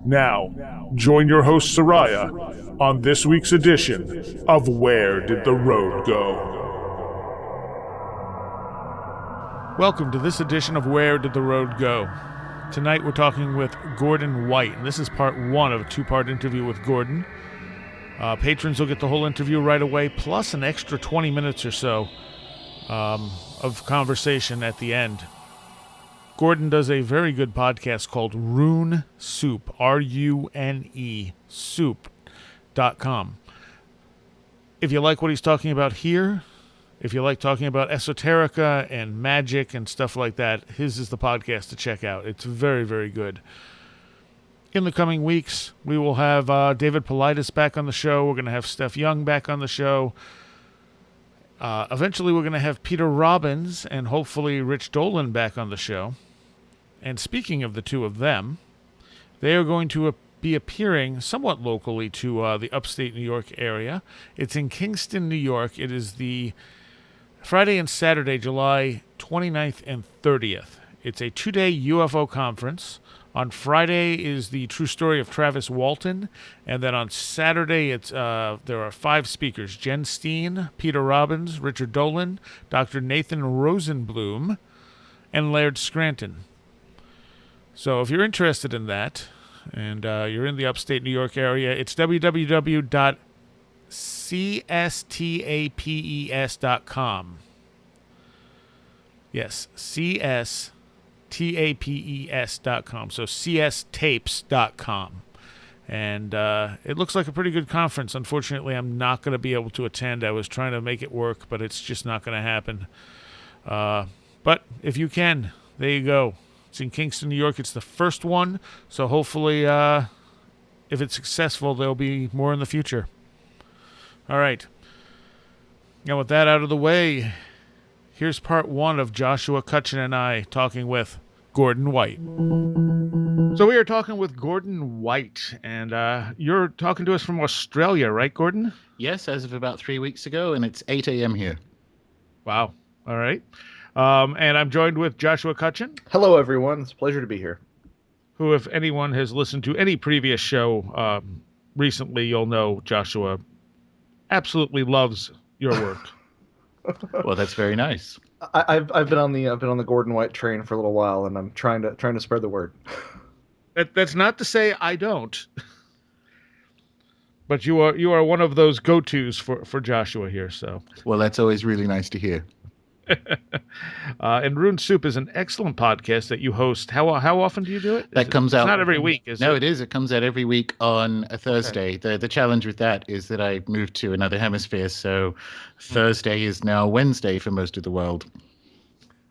Now, join your host Soraya on this week's edition of Where Did the Road Go? Welcome to this edition of Where Did the Road Go? Tonight we're talking with Gordon White, and this is part one of a two-part interview with Gordon. Patrons will get the whole interview right away, plus an extra 20 minutes or so of conversation at the end. Gordon does a very good podcast called Rune Soup, R-U-N-E, soup.com. If you like what he's talking about here, if you like talking about esoterica and magic and stuff like that, his is the podcast to check out. It's very, very good. In the coming weeks, we will have David Paulides back on the show. We're going to have Steph Young back on the show. Eventually, we're going to have Peter Robbins and hopefully Rich Dolan back on the show. And speaking of the two of them, they are going to be appearing somewhat locally to the upstate New York area. It's in Kingston, New York. It is the Friday and Saturday, July 29th and 30th. It's a two-day UFO conference. On Friday is the true story of Travis Walton, and then on Saturday there are five speakers: Jen Steen, Peter Robbins, Richard Dolan, Dr. Nathan Rosenblum, and Laird Scranton. So if you're interested in that, and you're in the upstate New York area, it's www.cstapes.com. Yes, cstapes.com. So cstapes.com. And it looks like a pretty good conference. Unfortunately, I'm not going to be able to attend. I was trying to make it work, but it's just not going to happen. But if you can, there you go. It's in Kingston, New York. It's the first one, so hopefully, if it's successful, there'll be more in the future. All right. Now, with that out of the way, here's part one of Joshua Cutchin and I talking with Gordon White. So we are talking with Gordon White, and you're talking to us from Australia, right, Gordon? Yes, as of about 3 weeks ago, and it's 8 a.m. here. Wow. All right. And I'm joined with Joshua Cutchin. Hello, everyone. It's a pleasure to be here. Who, if anyone has listened to any previous show recently, you'll know Joshua absolutely loves your work. Well, that's very nice. I've been on the Gordon White train for a little while, and I'm trying to spread the word. That's not to say I don't, but you are one of those go-tos for Joshua here. So well, that's always really nice to hear. And Rune Soup is an excellent podcast that you host. How often do you do it? That comes out. It's not every week, is it? No, it is. It comes out every week on a Thursday. Okay. The challenge with that is that I moved to another hemisphere, so Thursday is now Wednesday for most of the world.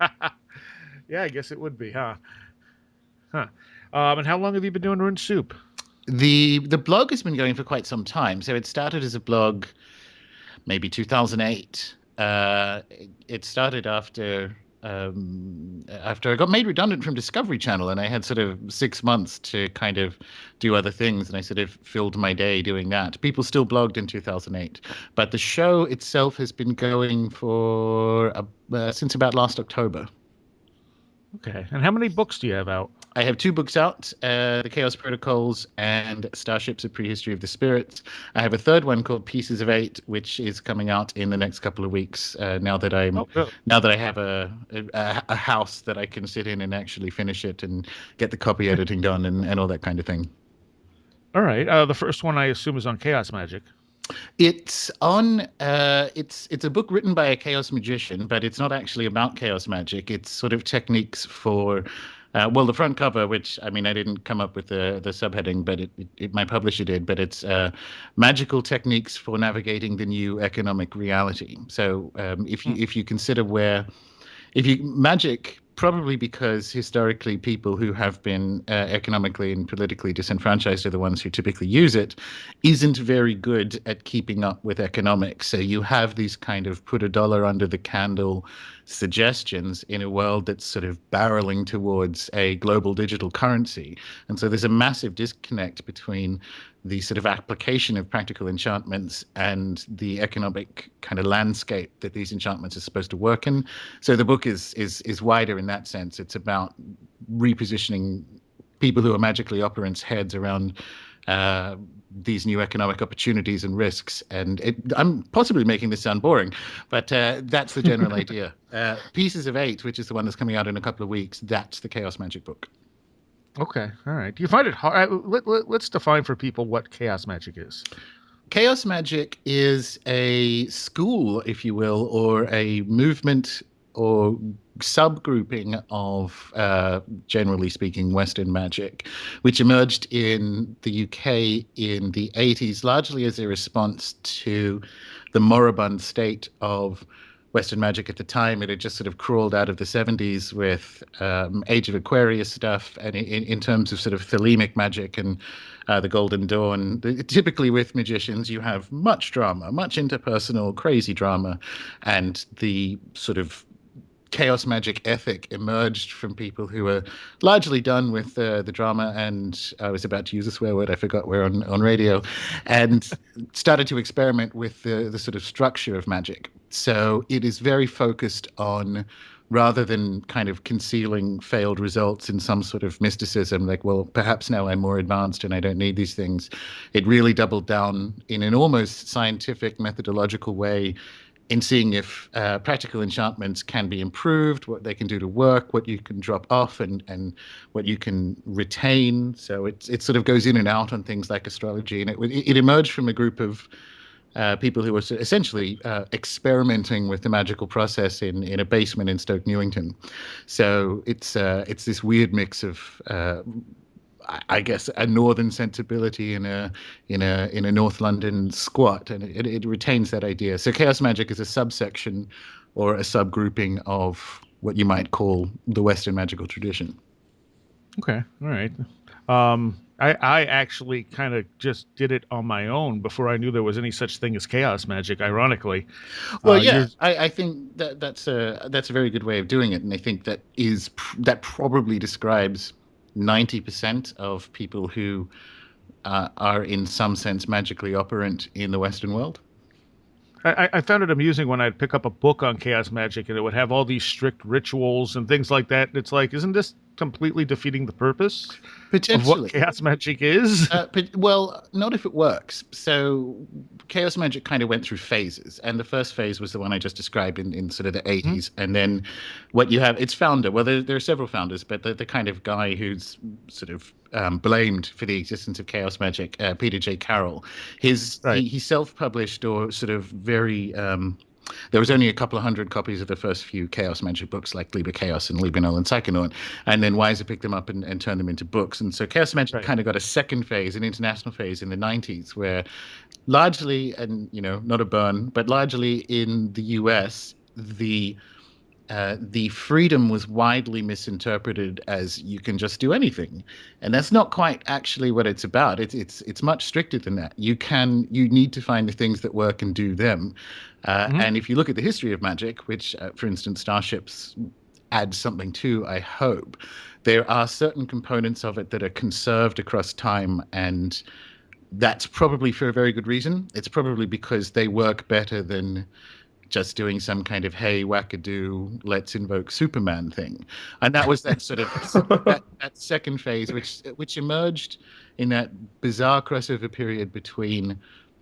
Yeah, I guess it would be, huh? And how long have you been doing Rune Soup? The blog has been going for quite some time. So it started as a blog maybe 2008. It started after I got made redundant from Discovery Channel, and I had sort of 6 months to kind of do other things, and I sort of filled my day doing that. People still blogged in 2008, but the show itself has been going for since about last October. Okay, and how many books do you have out? I have 2 books out, The Chaos Protocols and Starships: A Prehistory of the Spirits. I have a third one called Pieces of 8, which is coming out in the next couple of weeks. Now that I have a house that I can sit in and actually finish it and get the copy editing done and all that kind of thing. All right. The first one I assume is on chaos magic. It's on. It's a book written by a chaos magician, but it's not actually about chaos magic. It's sort of techniques for. The front cover, which I mean, I didn't come up with the subheading, but my publisher did. But it's magical techniques for navigating the new economic reality. So if you consider magic. Probably because historically people who have been economically and politically disenfranchised are the ones who typically use it, isn't very good at keeping up with economics. So you have these kind of put a dollar under the candle suggestions in a world that's sort of barreling towards a global digital currency. And so there's a massive disconnect between the sort of application of practical enchantments and the economic kind of landscape that these enchantments are supposed to work in. So the book is wider in that sense. It's about repositioning people who are magically operants' heads around these new economic opportunities and risks. And I'm possibly making this sound boring, but that's the general idea. Pieces of Eight, which is the one that's coming out in a couple of weeks, that's the Chaos Magic book. Okay, all right. Do you find it hard? Let's define for people what chaos magic is. Chaos magic is a school, if you will, or a movement or subgrouping of, generally speaking, Western magic, which emerged in the UK in the 80s, largely as a response to the moribund state of Western magic at the time. It had just sort of crawled out of the 70s with Age of Aquarius stuff, and in terms of sort of thelemic magic and the Golden Dawn. Typically with magicians, you have much drama, much interpersonal, crazy drama, and the sort of chaos magic ethic emerged from people who were largely done with the drama, and I was about to use a swear word, I forgot we're on radio, and started to experiment with the sort of structure of magic. So it is very focused on, rather than kind of concealing failed results in some sort of mysticism, like, well, perhaps now I'm more advanced and I don't need these things, it really doubled down in an almost scientific, methodological way in seeing if practical enchantments can be improved, what they can do to work, what you can drop off, and what you can retain. So it sort of goes in and out on things like astrology, and it emerged from a group of people who were essentially experimenting with the magical process in a basement in Stoke Newington. So it's this weird mix of I guess a northern sensibility in a North London squat, and it retains that idea. So chaos magic is a subsection or a subgrouping of what you might call the Western magical tradition. Okay, all right. I actually kind of just did it on my own before I knew there was any such thing as chaos magic, ironically. Well, yeah, I think that's a very good way of doing it, and I think that probably describes 90% of people who are in some sense magically operant in the Western world. I found it amusing when I'd pick up a book on chaos magic and it would have all these strict rituals and things like that. And it's like, isn't this completely defeating the purpose of what chaos magic is? Well, not if it works. So chaos magic kind of went through phases. And the first phase was the one I just described in sort of the 80s. Mm-hmm. And then what you have, its founder, well, there are several founders, but the kind of guy who's sort of blamed for the existence of chaos magic, Peter J. Carroll, he self-published or sort of very... there was only a couple of hundred copies of the first few chaos magic books, like Liber Chaos and Liber Null and Psychonaut, and then Weiser picked them up and turned them into books. And so chaos magic kind of got a second phase, an international phase in the 90s, where largely, and not a burn, but largely in the US, the freedom was widely misinterpreted as you can just do anything, and that's not quite actually what it's about. It's much stricter than that. You need to find the things that work and do them. And if you look at the history of magic, which, for instance, Starships adds something to, I hope, there are certain components of it that are conserved across time, and that's probably for a very good reason. It's probably because they work better than just doing some kind of, hey, wackadoo, let's invoke Superman thing. And that was that sort of that second phase, which emerged in that bizarre crossover period between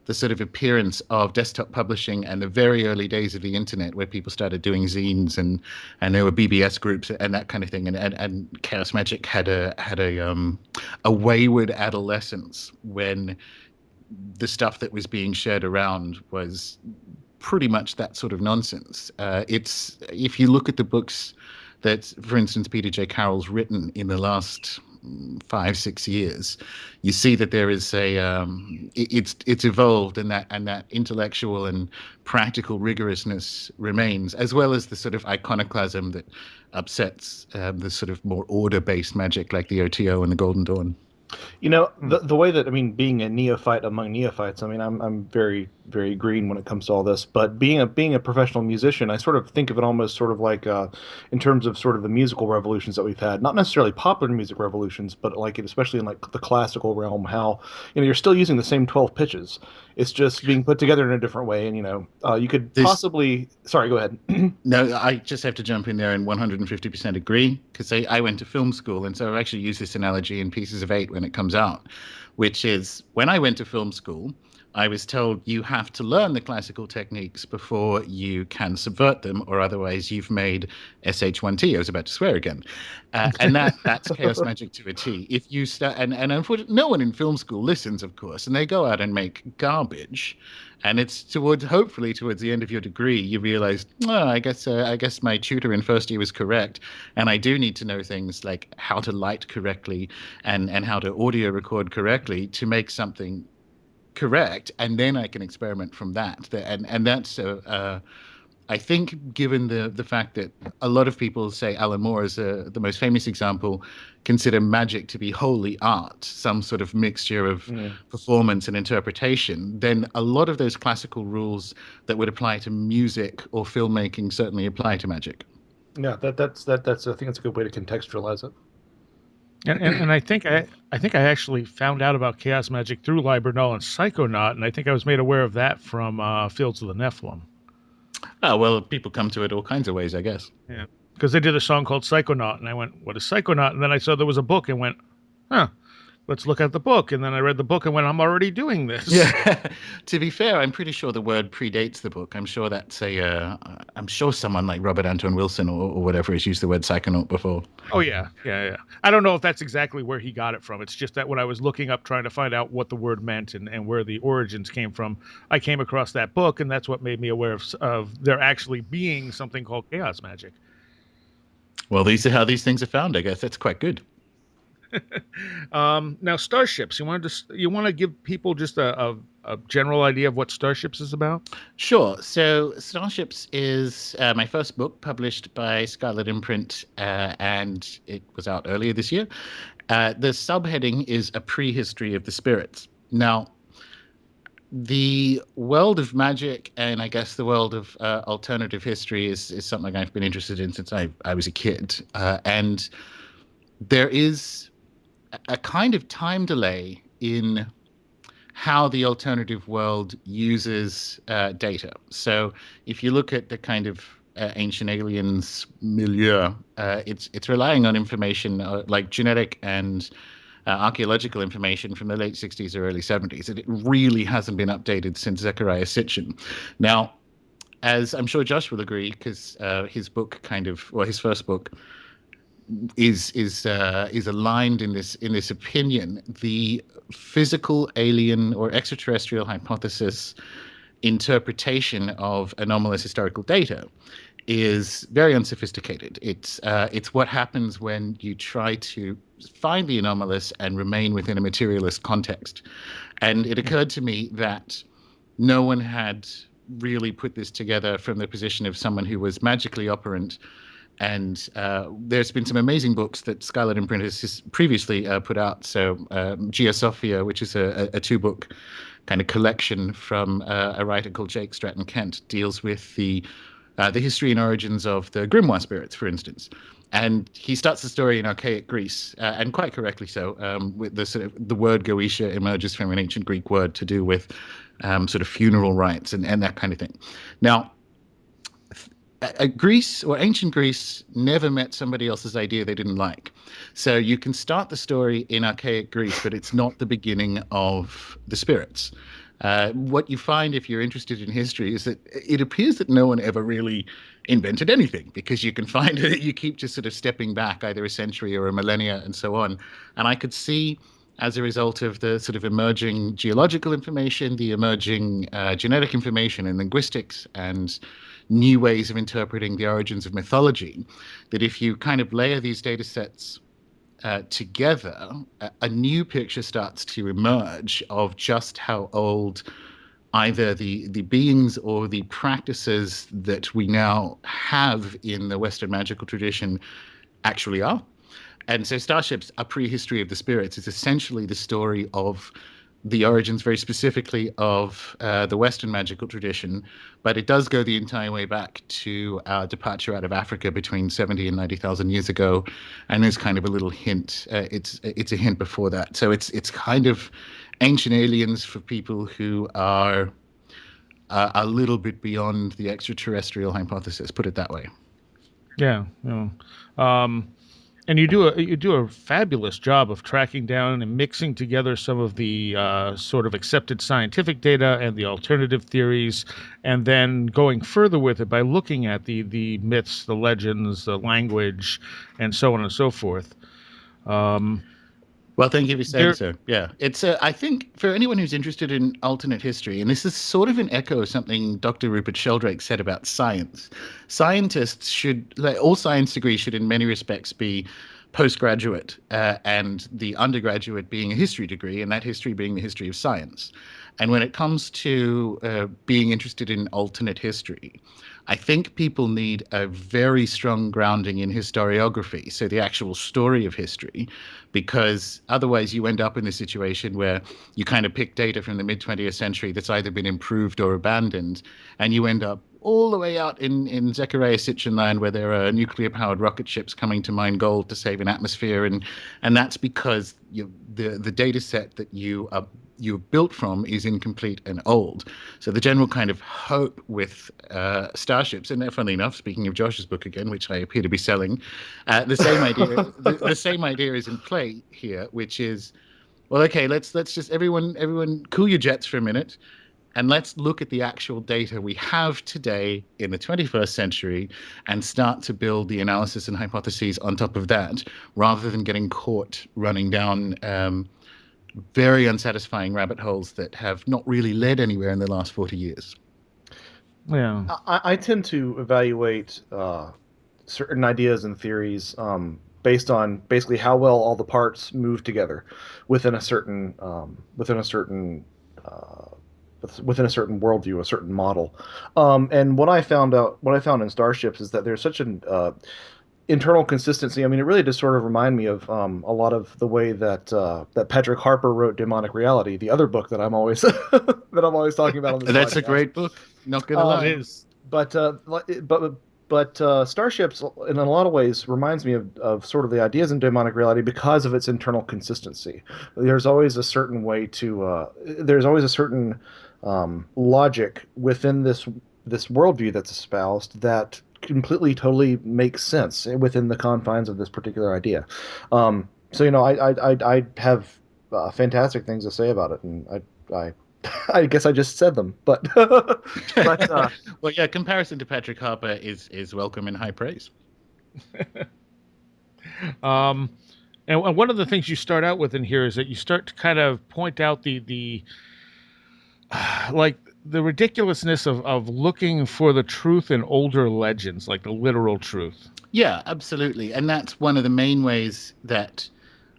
the sort of appearance of desktop publishing and the very early days of the internet, where people started doing zines and there were BBS groups and that kind of thing. And chaos magic had a wayward adolescence when the stuff that was being shared around was pretty much that sort of nonsense. If you look at the books that, for instance, Peter J. Carroll's written in the last 5-6 years, you see that there is it's evolved, and that intellectual and practical rigorousness remains, as well as the sort of iconoclasm that upsets the sort of more order-based magic like the OTO and the Golden Dawn. The way that, I mean, being a neophyte among neophytes, I mean, I'm very very green when it comes to all this. But being a professional musician, I sort of think of it almost sort of like in terms of sort of the musical revolutions that we've had, not necessarily popular music revolutions, but like especially in like the classical realm, how you're still using the same 12 pitches. It's just being put together in a different way, and you could There's possibly. Sorry, go ahead. No, I just have to jump in there and 150% agree because I went to film school. And so I actually use this analogy in Pieces of Eight when it comes out, which is when I went to film school, I was told you have to learn the classical techniques before you can subvert them, or otherwise you've made SH1T. I was about to swear again. And that's chaos magic to a T. If you start, and unfortunately, no one in film school listens, of course, and they go out and make garbage. And it's hopefully towards the end of your degree, you realize, oh, I guess my tutor in first year was correct, and I do need to know things like how to light correctly and how to audio record correctly to make something correct, and then I can experiment from that. And that's I think, given the fact that a lot of people say Alan Moore is the most famous example, consider magic to be wholly art, some sort of mixture of Mm. performance and interpretation, then a lot of those classical rules that would apply to music or filmmaking certainly apply to magic. Yeah, that's I think that's a good way to contextualize it. And I think I actually found out about chaos magic through Libernal and Psychonaut, and I think I was made aware of that from Fields of the Nephilim. Oh, well, people come to it all kinds of ways, I guess. Yeah, because they did a song called Psychonaut, and I went, "What is Psychonaut?" And then I saw there was a book, and went, "Huh, let's look at the book." And then I read the book, and went, "I'm already doing this." Yeah. To be fair, I'm pretty sure the word predates the book. I'm sure I'm sure someone like Robert Anton Wilson or whatever has used the word psychonaut before. Oh yeah, yeah, yeah. I don't know if that's exactly where he got it from. It's just that when I was looking up trying to find out what the word meant and where the origins came from, I came across that book, and that's what made me aware of there actually being something called chaos magic. Well, these are how these things are found, I guess. That's quite good. Now, starships. You want to give people just a general idea of what starships is about? Sure. So, Starships is my first book published by Scarlet Imprint, and it was out earlier this year. The subheading is A Prehistory of the Spirits. Now, the world of magic and I guess the world of alternative history is something I've been interested in since I was a kid. And there is a kind of time delay in how the alternative world uses data. So if you look at the kind of ancient aliens milieu, it's relying on information like genetic and archaeological information from the late 60s or early 70s. And it really hasn't been updated since Zecharia Sitchin. Now, as I'm sure Josh will agree, because his first book is aligned in this opinion. The physical alien or extraterrestrial hypothesis interpretation of anomalous historical data is very unsophisticated. It's what happens when you try to find the anomalous and remain within a materialist context. And it occurred to me that no one had really put this together from the position of someone who was magically operant. And there's been some amazing books that Scarlet Imprint has previously put out. So Geosophia, which is a two-book kind of collection from a writer called Jake Stratton Kent, deals with the history and origins of the grimoire spirits, for instance. And he starts the story in archaic Greece, and quite correctly so. With the word Goetia emerges from an ancient Greek word to do with sort of funeral rites and that kind of thing. Now, Greece or ancient Greece never met somebody else's idea they didn't like. So you can start the story in archaic Greece, but it's not the beginning of the spirits. What you find if you're interested in history is that it appears that no one ever really invented anything, because you can find that you keep just sort of stepping back either a century or a millennia and so on. And I could see, as a result of the sort of emerging geological information, the emerging genetic information and linguistics and new ways of interpreting the origins of mythology, that if you kind of layer these data sets together, a new picture starts to emerge of just how old either the beings or the practices that we now have in the Western magical tradition actually are. And so Starships, A Prehistory of the Spirits, is essentially the story of the origins, very specifically, of the Western magical tradition, but it does go the entire way back to our departure out of Africa between 70 and 90,000 years ago, and there's kind of a little hint. It's a hint before that, so it's kind of ancient aliens for people who are a little bit beyond the extraterrestrial hypothesis. Put it that way. Yeah. And you do a fabulous job of tracking down and mixing together some of the sort of accepted scientific data and the alternative theories, and then going further with it by looking at the myths, the legends, the language, and so on and so forth. Well, thank you for saying so. Yeah, it's I think for anyone who's interested in alternate history, and this is sort of an echo of something Dr. Rupert Sheldrake said about science. Scientists should, like, all science degrees should, in many respects, be postgraduate, and the undergraduate being a history degree, and that history being the history of science. And when it comes to being interested in alternate history, I think people need a very strong grounding in historiography, so the actual story of history, because otherwise you end up in a situation where you kind of pick data from the mid-20th century that's either been improved or abandoned, and you end up all the way out in Zechariah Sitchin land, where there are nuclear-powered rocket ships coming to mine gold to save an atmosphere, and that's because the data set that you're built from is incomplete and old. So the general kind of hope with Starships, and funnily enough, speaking of Josh's book again, which I appear to be selling, the same idea the same idea is in play here, which is, well, okay, let's just everyone cool your jets for a minute. And let's look at the actual data we have today in the 21st century and start to build the analysis and hypotheses on top of that, rather than getting caught running down very unsatisfying rabbit holes that have not really led anywhere in the last 40 years. Yeah. I tend to evaluate certain ideas and theories based on basically how well all the parts move together within a certain worldview, a certain model. And what I found in Starships is that there's such an internal consistency. I mean, it really does sort of remind me of a lot of the way that that Patrick Harper wrote Demonic Reality, the other book that I'm always that I'm always talking about on this That's podcast. a great book. Not gonna lie. It is. But Starships, in a lot of ways, reminds me of sort of the ideas in Demonic Reality because of its internal consistency. There's always a certain way to. There's always a certain logic within this worldview that's espoused that completely, totally makes sense within the confines of this particular idea. So I have fantastic things to say about it, and I guess I just said them, but well, yeah, comparison to Patrick Harper is welcome and high praise. And one of the things you start out with in here is that you start to kind of point out the like the ridiculousness of looking for the truth in older legends, like the literal truth. Yeah, absolutely. And that's one of the main ways that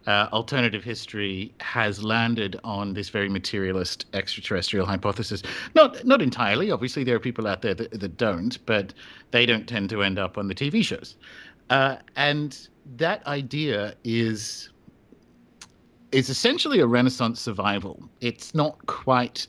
alternative history has landed on this very materialist extraterrestrial hypothesis. Not entirely. Obviously, there are people out there that don't, but they don't tend to end up on the TV shows. And that idea is essentially a Renaissance survival. It's not quite...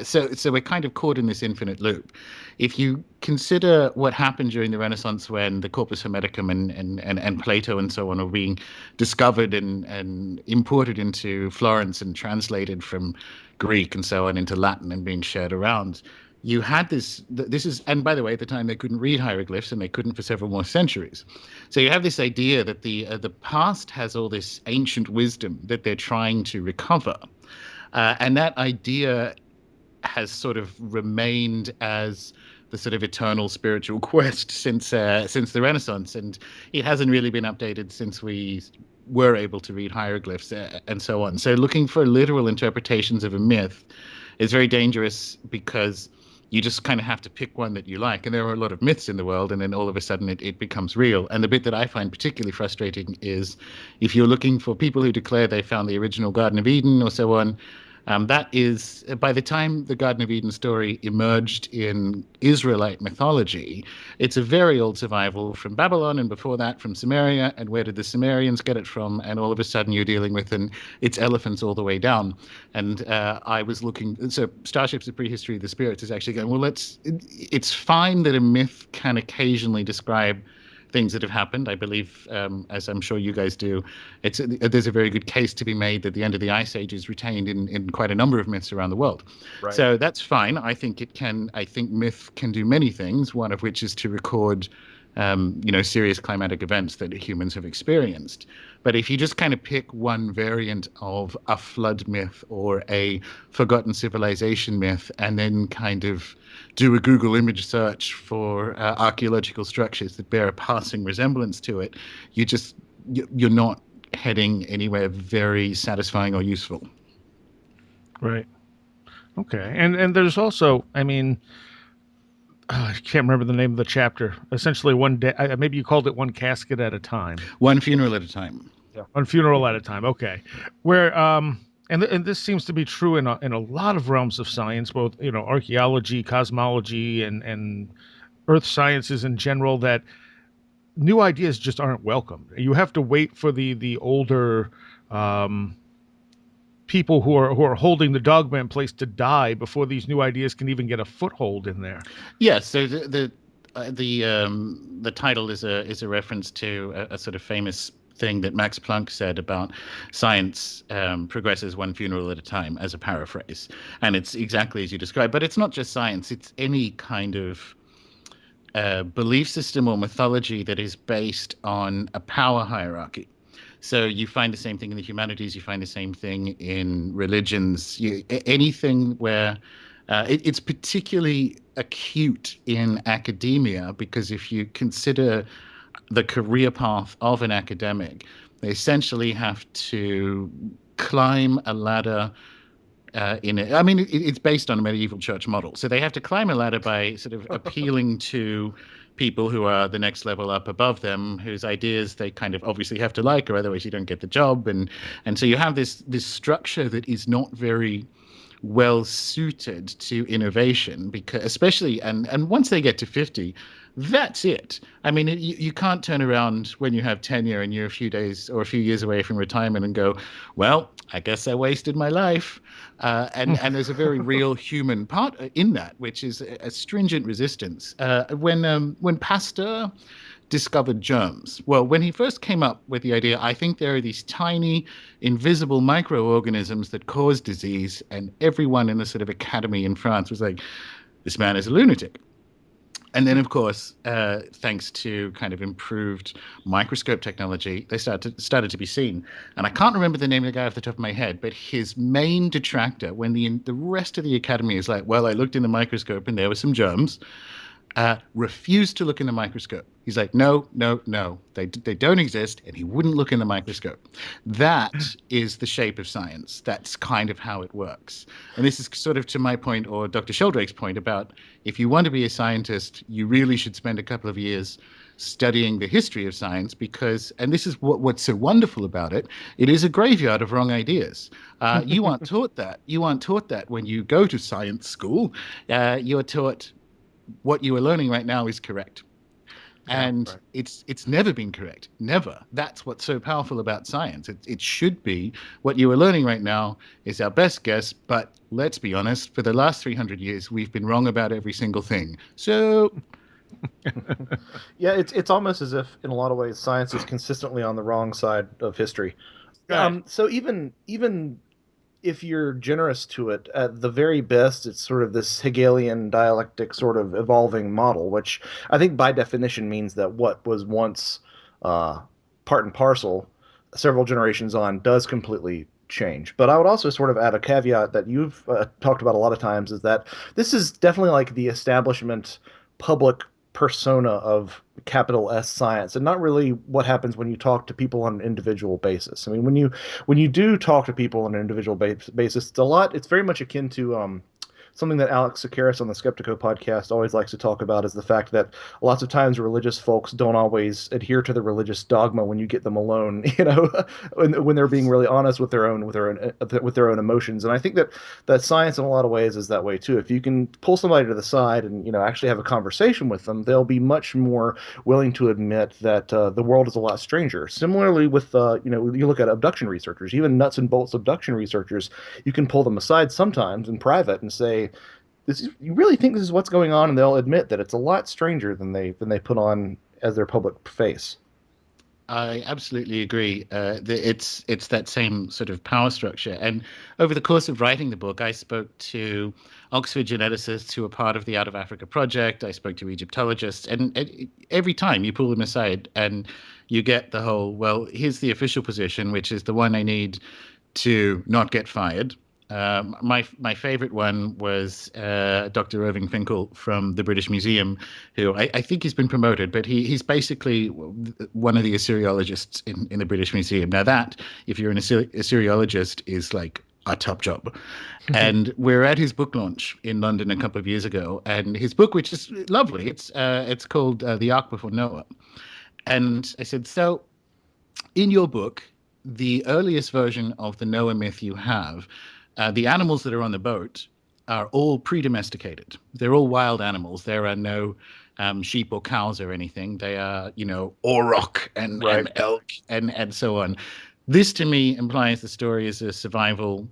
So we're kind of caught in this infinite loop. If you consider what happened during the Renaissance when the Corpus Hermeticum and Plato and so on were being discovered and imported into Florence and translated from Greek and so on into Latin and being shared around, you had this is, and by the way, at the time they couldn't read hieroglyphs, and they couldn't for several more centuries. So you have this idea that the past has all this ancient wisdom that they're trying to recover, and that idea has sort of remained as the sort of eternal spiritual quest since the Renaissance, and it hasn't really been updated since we were able to read hieroglyphs and so on. So looking for literal interpretations of a myth is very dangerous, because you just kind of have to pick one that you like, and there are a lot of myths in the world, and then all of a sudden it becomes real. And the bit that I find particularly frustrating is if you're looking for people who declare they found the original Garden of Eden or so on, That is, by the time the Garden of Eden story emerged in Israelite mythology, it's a very old survival from Babylon, and before that from Samaria. And where did the Sumerians get it from? And all of a sudden you're dealing with it's elephants all the way down. And I was looking, so Starships: The Prehistory of the Spirits is actually going, well, it's fine that a myth can occasionally describe things that have happened. I believe, as I'm sure you guys do, there's a very good case to be made that the end of the Ice Age is retained in quite a number of myths around the world. Right. So that's fine. I think myth can do many things, one of which is to record serious climatic events that humans have experienced. But if you just kind of pick one variant of a flood myth or a forgotten civilization myth and then kind of do a Google image search for archaeological structures that bear a passing resemblance to it, you're not heading anywhere very satisfying or useful. Right. Okay. And there's also, I mean, I can't remember the name of the chapter. Essentially, one day, maybe you called it one casket at a time. One funeral at a time. Yeah. One funeral at a time. Okay. Where and this seems to be true in a lot of realms of science, both archaeology, cosmology, and earth sciences in general. That new ideas just aren't welcomed. You have to wait for the older people who are holding the dogma in place to die before these new ideas can even get a foothold in there. Yes. So the title is a reference to a sort of famous thing that Max Planck said about science progresses one funeral at a time, as a paraphrase. And it's exactly as you described. But it's not just science. It's any kind of belief system or mythology that is based on a power hierarchy. So you find the same thing in the humanities. You find the same thing in religions. Anything where it's particularly acute in academia, because if you consider the career path of an academic, they essentially have to climb a ladder. It's based on a medieval church model. So they have to climb a ladder by sort of appealing to people who are the next level up above them, whose ideas they kind of obviously have to like, or otherwise you don't get the job. And so you have this structure that is not very well suited to innovation, because especially and once they get to 50, that's it. I mean, you can't turn around when you have tenure and you're a few days or a few years away from retirement and go, well, I guess I wasted my life. And there's a very real human part in that, which is a stringent resistance. When Pasteur discovered germs, well, when he first came up with the idea, I think there are these tiny, invisible microorganisms that cause disease, and everyone in the sort of academy in France was like, this man is a lunatic. And then, of course, thanks to kind of improved microscope technology, they started to be seen. And I can't remember the name of the guy off the top of my head, but his main detractor, when the rest of the academy is like, well, I looked in the microscope and there were some germs, refused to look in the microscope. He's like, no, they don't exist, and he wouldn't look in the microscope. That is the shape of science. That's kind of how it works. And this is sort of to my point, or Dr. Sheldrake's point, about if you want to be a scientist, you really should spend a couple of years studying the history of science, because, and this is what's so wonderful about it, it is a graveyard of wrong ideas. You aren't taught that. You aren't taught that when you go to science school. You're taught what you are learning right now is correct. And right. It's never been correct. Never. That's what's so powerful about science. It should be what you are learning right now is our best guess. But let's be honest, for the last 300 years, we've been wrong about every single thing. So yeah, it's almost as if in a lot of ways science is consistently on the wrong side of history. Right. So even if you're generous to it, at the very best, it's sort of this Hegelian dialectic sort of evolving model, which I think by definition means that what was once part and parcel several generations on does completely change. But I would also sort of add a caveat that you've talked about a lot of times, is that this is definitely like the establishment public persona of capital S science, and not really what happens when you talk to people on an individual basis. I mean, when you do talk to people on an individual basis, it's very much akin to something that Alex Sakaris on the Skeptico podcast always likes to talk about is the fact that lots of times religious folks don't always adhere to the religious dogma when you get them alone, when they're being really honest with their own emotions. And I think that science in a lot of ways is that way too. If you can pull somebody to the side and actually have a conversation with them, they'll be much more willing to admit that the world is a lot stranger. Similarly with you look at abduction researchers, even nuts and bolts abduction researchers, you can pull them aside sometimes in private and say, you really think this is what's going on? And they'll admit that it's a lot stranger than they put on as their public face. I absolutely agree. It's that same sort of power structure. And over the course of writing the book, I spoke to Oxford geneticists who are part of the Out of Africa project. I spoke to Egyptologists, and every time you pull them aside, and you get the whole, well, here's the official position, which is the one I need to not get fired. My favorite one was Dr. Irving Finkel from the British Museum, who I think he's been promoted, but he's basically one of the Assyriologists in the British Museum. Now that, if you're an Assyriologist, is like a top job. And we're at his book launch in London a couple of years ago, and his book, which is lovely, it's called The Ark Before Noah. And I said, so in your book, the earliest version of the Noah myth you have, the animals that are on the boat are all pre-domesticated. They're all wild animals. There are no sheep or cows or anything. They are, auroch and elk and so on. This to me implies the story is a survival,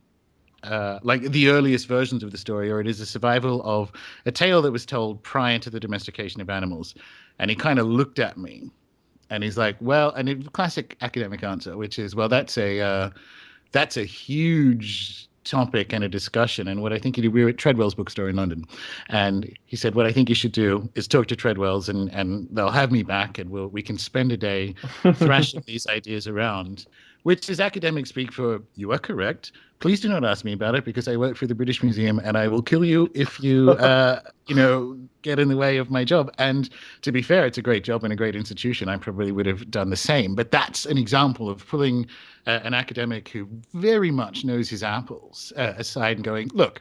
like the earliest versions of the story, or it is a survival of a tale that was told prior to the domestication of animals. And he kind of looked at me and he's like, well, and a classic academic answer, which is, well, that's a huge topic and a discussion. And what I think you do, we were at Treadwell's bookstore in London, and he said, what I think you should do is talk to Treadwell's, and they'll have me back, and we can spend a day thrashing these ideas around, which is academic speak for, you are correct. Please do not ask me about it because I work for the British Museum and I will kill you if you, get in the way of my job. And to be fair, it's a great job and a great institution. I probably would have done the same. But that's an example of pulling an academic who very much knows his apples aside and going, look,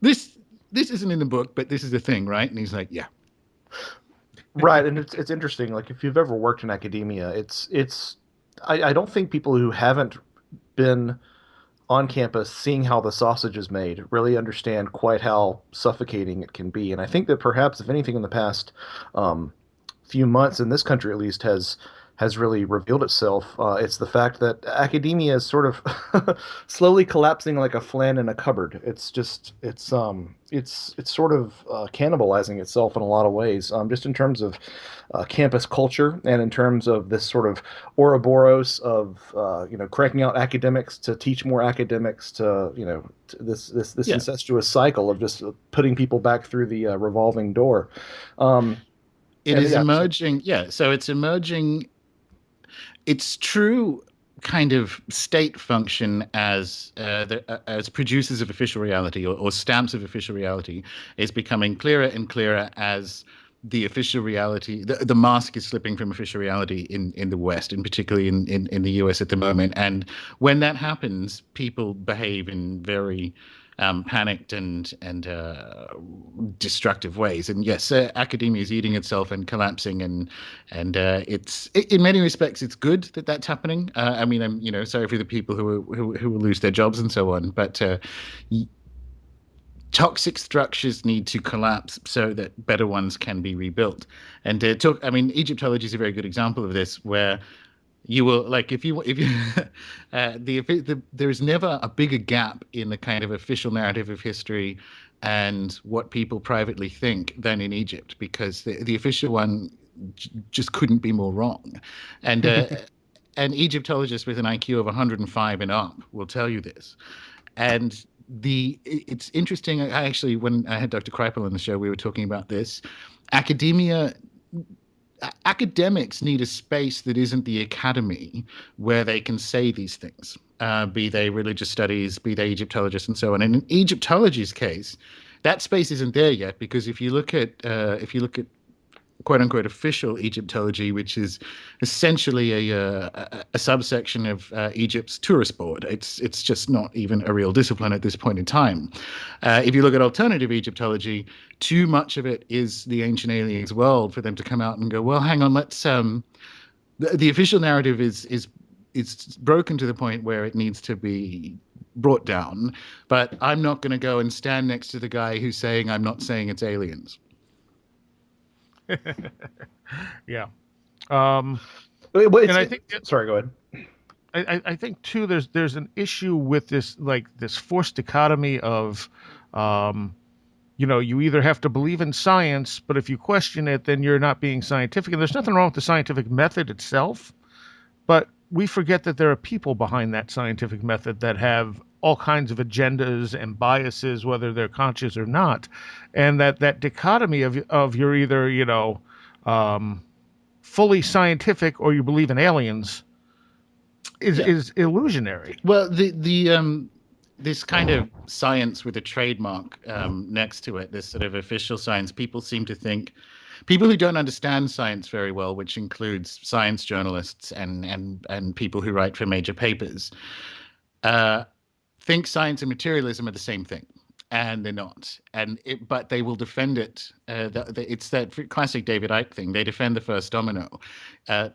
this isn't in the book, but this is the thing, right? And he's like, yeah. Right. And it's interesting. Like if you've ever worked in academia, I don't think people who haven't been on campus seeing how the sausage is made really understand quite how suffocating it can be. And I think that perhaps, if anything, in the past few months, in this country at least, has really revealed itself. It's the fact that academia is sort of slowly collapsing like a flan in a cupboard. It's sort of cannibalizing itself in a lot of ways, just in terms of campus culture and in terms of this sort of Ouroboros of cranking out academics to teach more academics this incestuous cycle of just putting people back through the revolving door. It is emerging. Yeah. So it's emerging. Its true kind of state function as producers of official reality or stamps of official reality is becoming clearer and clearer as the official reality, the mask is slipping from official reality in the West, and particularly in the US at the moment. And when that happens, people behave in very panicked and destructive ways. And yes, academia is eating itself and collapsing, and it's in many respects it's good that that's happening. I mean, I'm sorry for the people who will lose their jobs and so on, but toxic structures need to collapse so that better ones can be rebuilt. And Egyptology is a very good example of this, where you will, like, if you there is never a bigger gap in the kind of official narrative of history and what people privately think than in Egypt, because the official one just couldn't be more wrong. And an Egyptologist with an IQ of 105 and up will tell you this. And it's interesting. Actually, when I had Dr. Kreipel on the show, we were talking about this. Academics need a space that isn't the academy, where they can say these things, be they religious studies, be they Egyptologists, and so on. And in Egyptology's case, that space isn't there yet, because if you look at quote unquote official Egyptology, which is essentially a subsection of Egypt's tourist board. It's just not even a real discipline at this point in time. If you look at alternative Egyptology, too much of it is the ancient aliens world for them to come out and go, well, hang on, let's the official narrative is broken to the point where it needs to be brought down, but I'm not going to go and stand next to the guy who's saying I'm not saying it's aliens. Yeah. And I think sorry, go ahead. I think too there's an issue with this, like this forced dichotomy of you either have to believe in science, but if you question it, then you're not being scientific. And there's nothing wrong with the scientific method itself, but we forget that there are people behind that scientific method that have all kinds of agendas and biases, whether they're conscious or not. And that dichotomy of you're either, fully scientific or you believe in aliens is illusionary. Well, this kind of science with a trademark next to it, this sort of official science, people seem to think, people who don't understand science very well, which includes science journalists and people who write for major papers, think science and materialism are the same thing. And they're not. But they will defend it. It's that classic David Icke thing. They defend the first domino.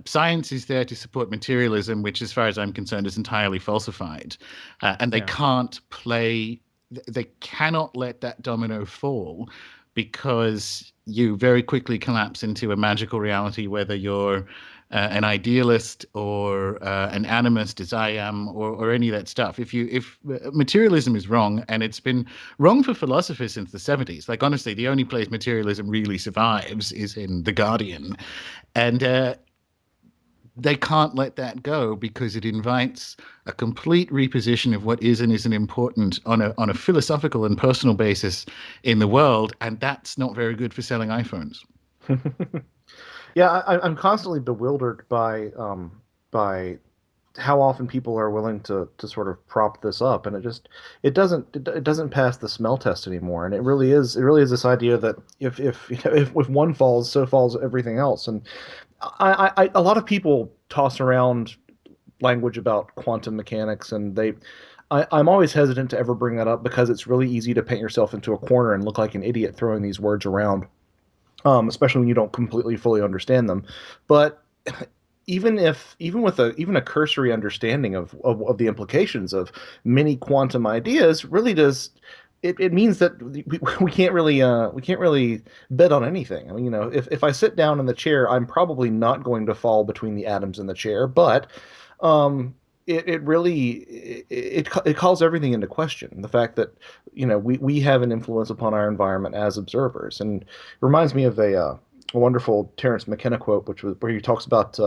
Science is there to support materialism, which, as far as I'm concerned, is entirely falsified. And they they cannot let that domino fall, because you very quickly collapse into a magical reality, whether you're an idealist or an animist, as I am, or any of that stuff. If materialism is wrong, and it's been wrong for philosophers since the 70s, like honestly, the only place materialism really survives is in The Guardian, and they can't let that go, because it invites a complete reposition of what is and isn't important on a philosophical and personal basis in the world, and that's not very good for selling iPhones. Yeah, I'm constantly bewildered by how often people are willing to sort of prop this up, and it doesn't pass the smell test anymore. And it really is this idea that if one falls, so falls everything else. And a lot of people toss around language about quantum mechanics, and I'm always hesitant to ever bring that up, because it's really easy to paint yourself into a corner and look like an idiot throwing these words around. Especially when you don't completely fully understand them. But even with a cursory understanding of the implications of many quantum ideas, really does it means that we can't really bet on anything. I mean, if I sit down in the chair, I'm probably not going to fall between the atoms in the chair, but it really calls everything into question. The fact that we have an influence upon our environment as observers, and it reminds me of a wonderful Terence McKenna quote, where he talks about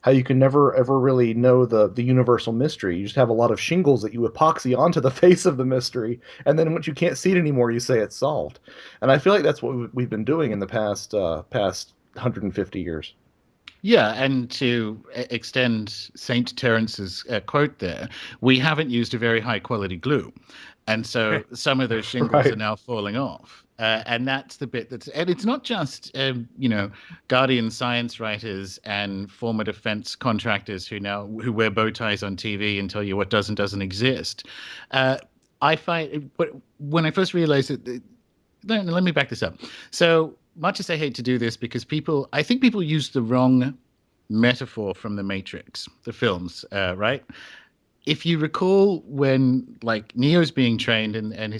how you can never ever really know the universal mystery. You just have a lot of shingles that you epoxy onto the face of the mystery, and then once you can't see it anymore, you say it's solved. And I feel like that's what we've been doing in the past 150 years. Yeah, and to extend Saint Terence's quote there, we haven't used a very high quality glue, and so some of those shingles are now falling off. And that's the bit and it's not just Guardian science writers and former defense contractors who wear bow ties on TV and tell you what does and doesn't exist. I find, but when I first realized it, let me back this up. So much as I hate to do this, because I think people use the wrong metaphor from The Matrix, the films, right? If you recall, when like Neo's being trained and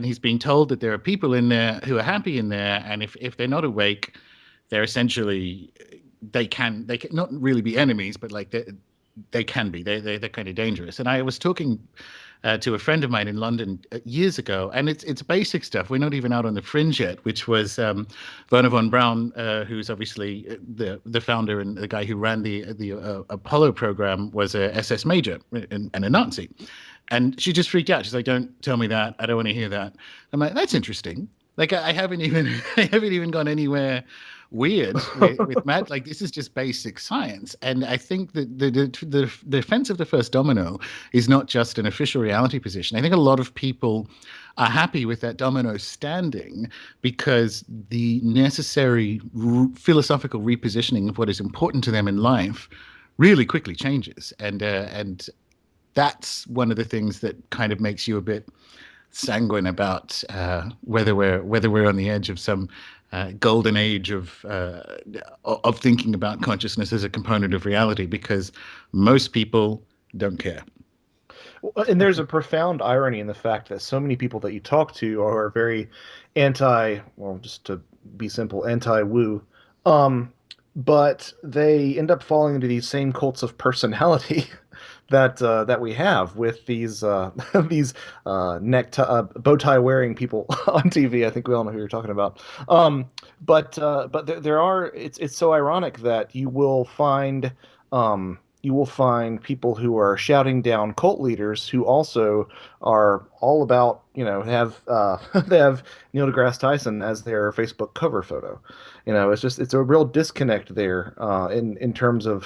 he's being told that there are people in there who are happy in there, and if they're not awake, they're essentially they can not really be enemies, but like they can be. They're kind of dangerous. And I was talking to a friend of mine in London years ago, and it's basic stuff. We're not even out on the fringe yet, which was Werner von Braun, who's obviously the founder and the guy who ran the Apollo program, was a SS major and a Nazi. And she just freaked out. She's like, "Don't tell me that. I don't want to hear that." I'm like, "That's interesting. Like I haven't even I haven't even gone anywhere weird with Matt. Like this is just basic science, and I think that the defense of the first domino is not just an official reality position. I think a lot of people are happy with that domino standing because the necessary philosophical repositioning of what is important to them in life really quickly changes, and that's one of the things that kind of makes you a bit sanguine about whether we're on the edge of some golden age of thinking about consciousness as a component of reality, because most people don't care. And there's a profound irony in the fact that so many people that you talk to are very anti, well, just to be simple, anti-woo. Um, but they end up falling into these same cults of personality that we have with these these bow tie wearing people on TV. I think we all know who you're talking about. But there are, it's so ironic that you will find people who are shouting down cult leaders who also are all about, have they have Neil deGrasse Tyson as their Facebook cover photo. It's a real disconnect there in terms of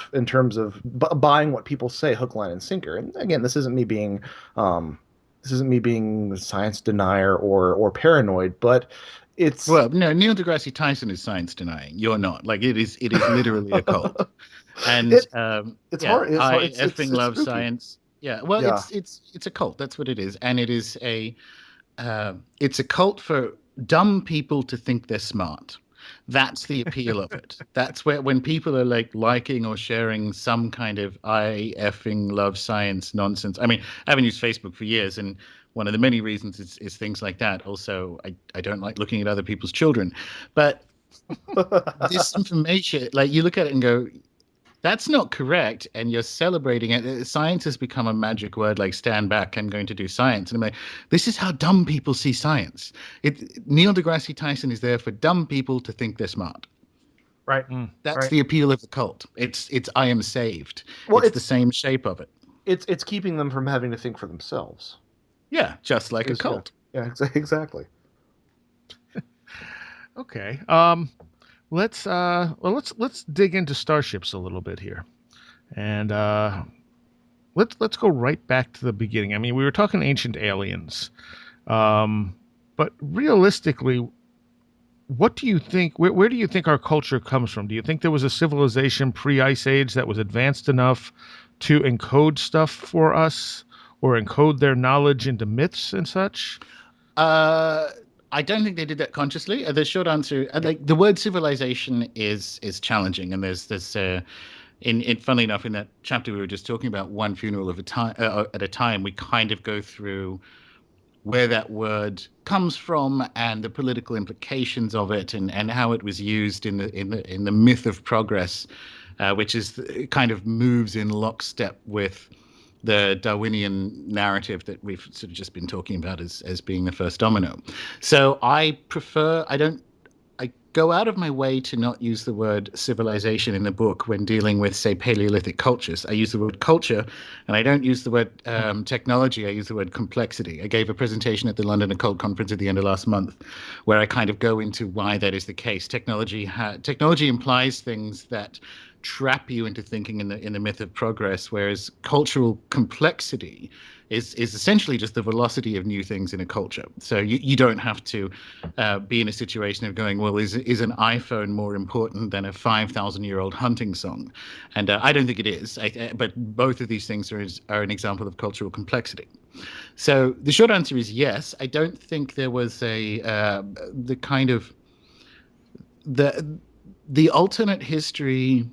buying what people say hook, line, and sinker. And again, this isn't me being a science denier or paranoid, but it's Well, no, Neil deGrasse Tyson is science denying. You're not. Like it is literally a cult. And it it's yeah, hard. It's hard. I effing It's love spooky. science. Yeah, well, Yeah. it's a cult. That's what it is, and it's a cult for dumb people to think they're smart. That's the appeal of it. That's where when people are like liking or sharing some kind of I effing love science nonsense. I mean, I haven't used Facebook for years, and one of the many reasons is things like that. Also, I don't like looking at other people's children, but this information, like you look at it and go, that's not correct, and you're celebrating it. Science has become a magic word, like stand back, I'm going to do science. And I'm like, this is how dumb people see science. Neil deGrasse Tyson is there for dumb people to think they're smart. Right. That's Right. the appeal of the cult. It's I am saved. Well, It's the same shape of it. it's keeping them from having to think for themselves. Yeah, just like a Yeah. cult. Yeah. Exactly. Okay. Let's dig into starships a little bit here, and let's go right back to the beginning. I mean, we were talking ancient aliens, but realistically, what do you think? Where do you think our culture comes from? Do you think there was a civilization pre-Ice Age that was advanced enough to encode stuff for us, or encode their knowledge into myths and such? Uh, I don't think they did that consciously. The short answer, like the word civilization is challenging, and there's funnily enough, in that chapter we were just talking about, one funeral of a time at a time, we kind of go through where that word comes from and the political implications of it, and how it was used in the myth of progress, which is kind of moves in lockstep with the Darwinian narrative that we've sort of just been talking about as being the first domino. So I go out of my way to not use the word civilization in the book when dealing with, say, Paleolithic cultures. I use the word culture, and I don't use the word technology. I use the word complexity. I gave a presentation at the London Occult Conference at the end of last month, where I kind of go into why that is the case. Technology implies things that trap you into thinking in the myth of progress, whereas cultural complexity is essentially just the velocity of new things in a culture. So you don't have to be in a situation of going, well, is an iPhone more important than a 5,000-year-old hunting song? And I don't think it is. But both of these things are an example of cultural complexity. So the short answer is yes. I don't think there was the kind of the alternate history,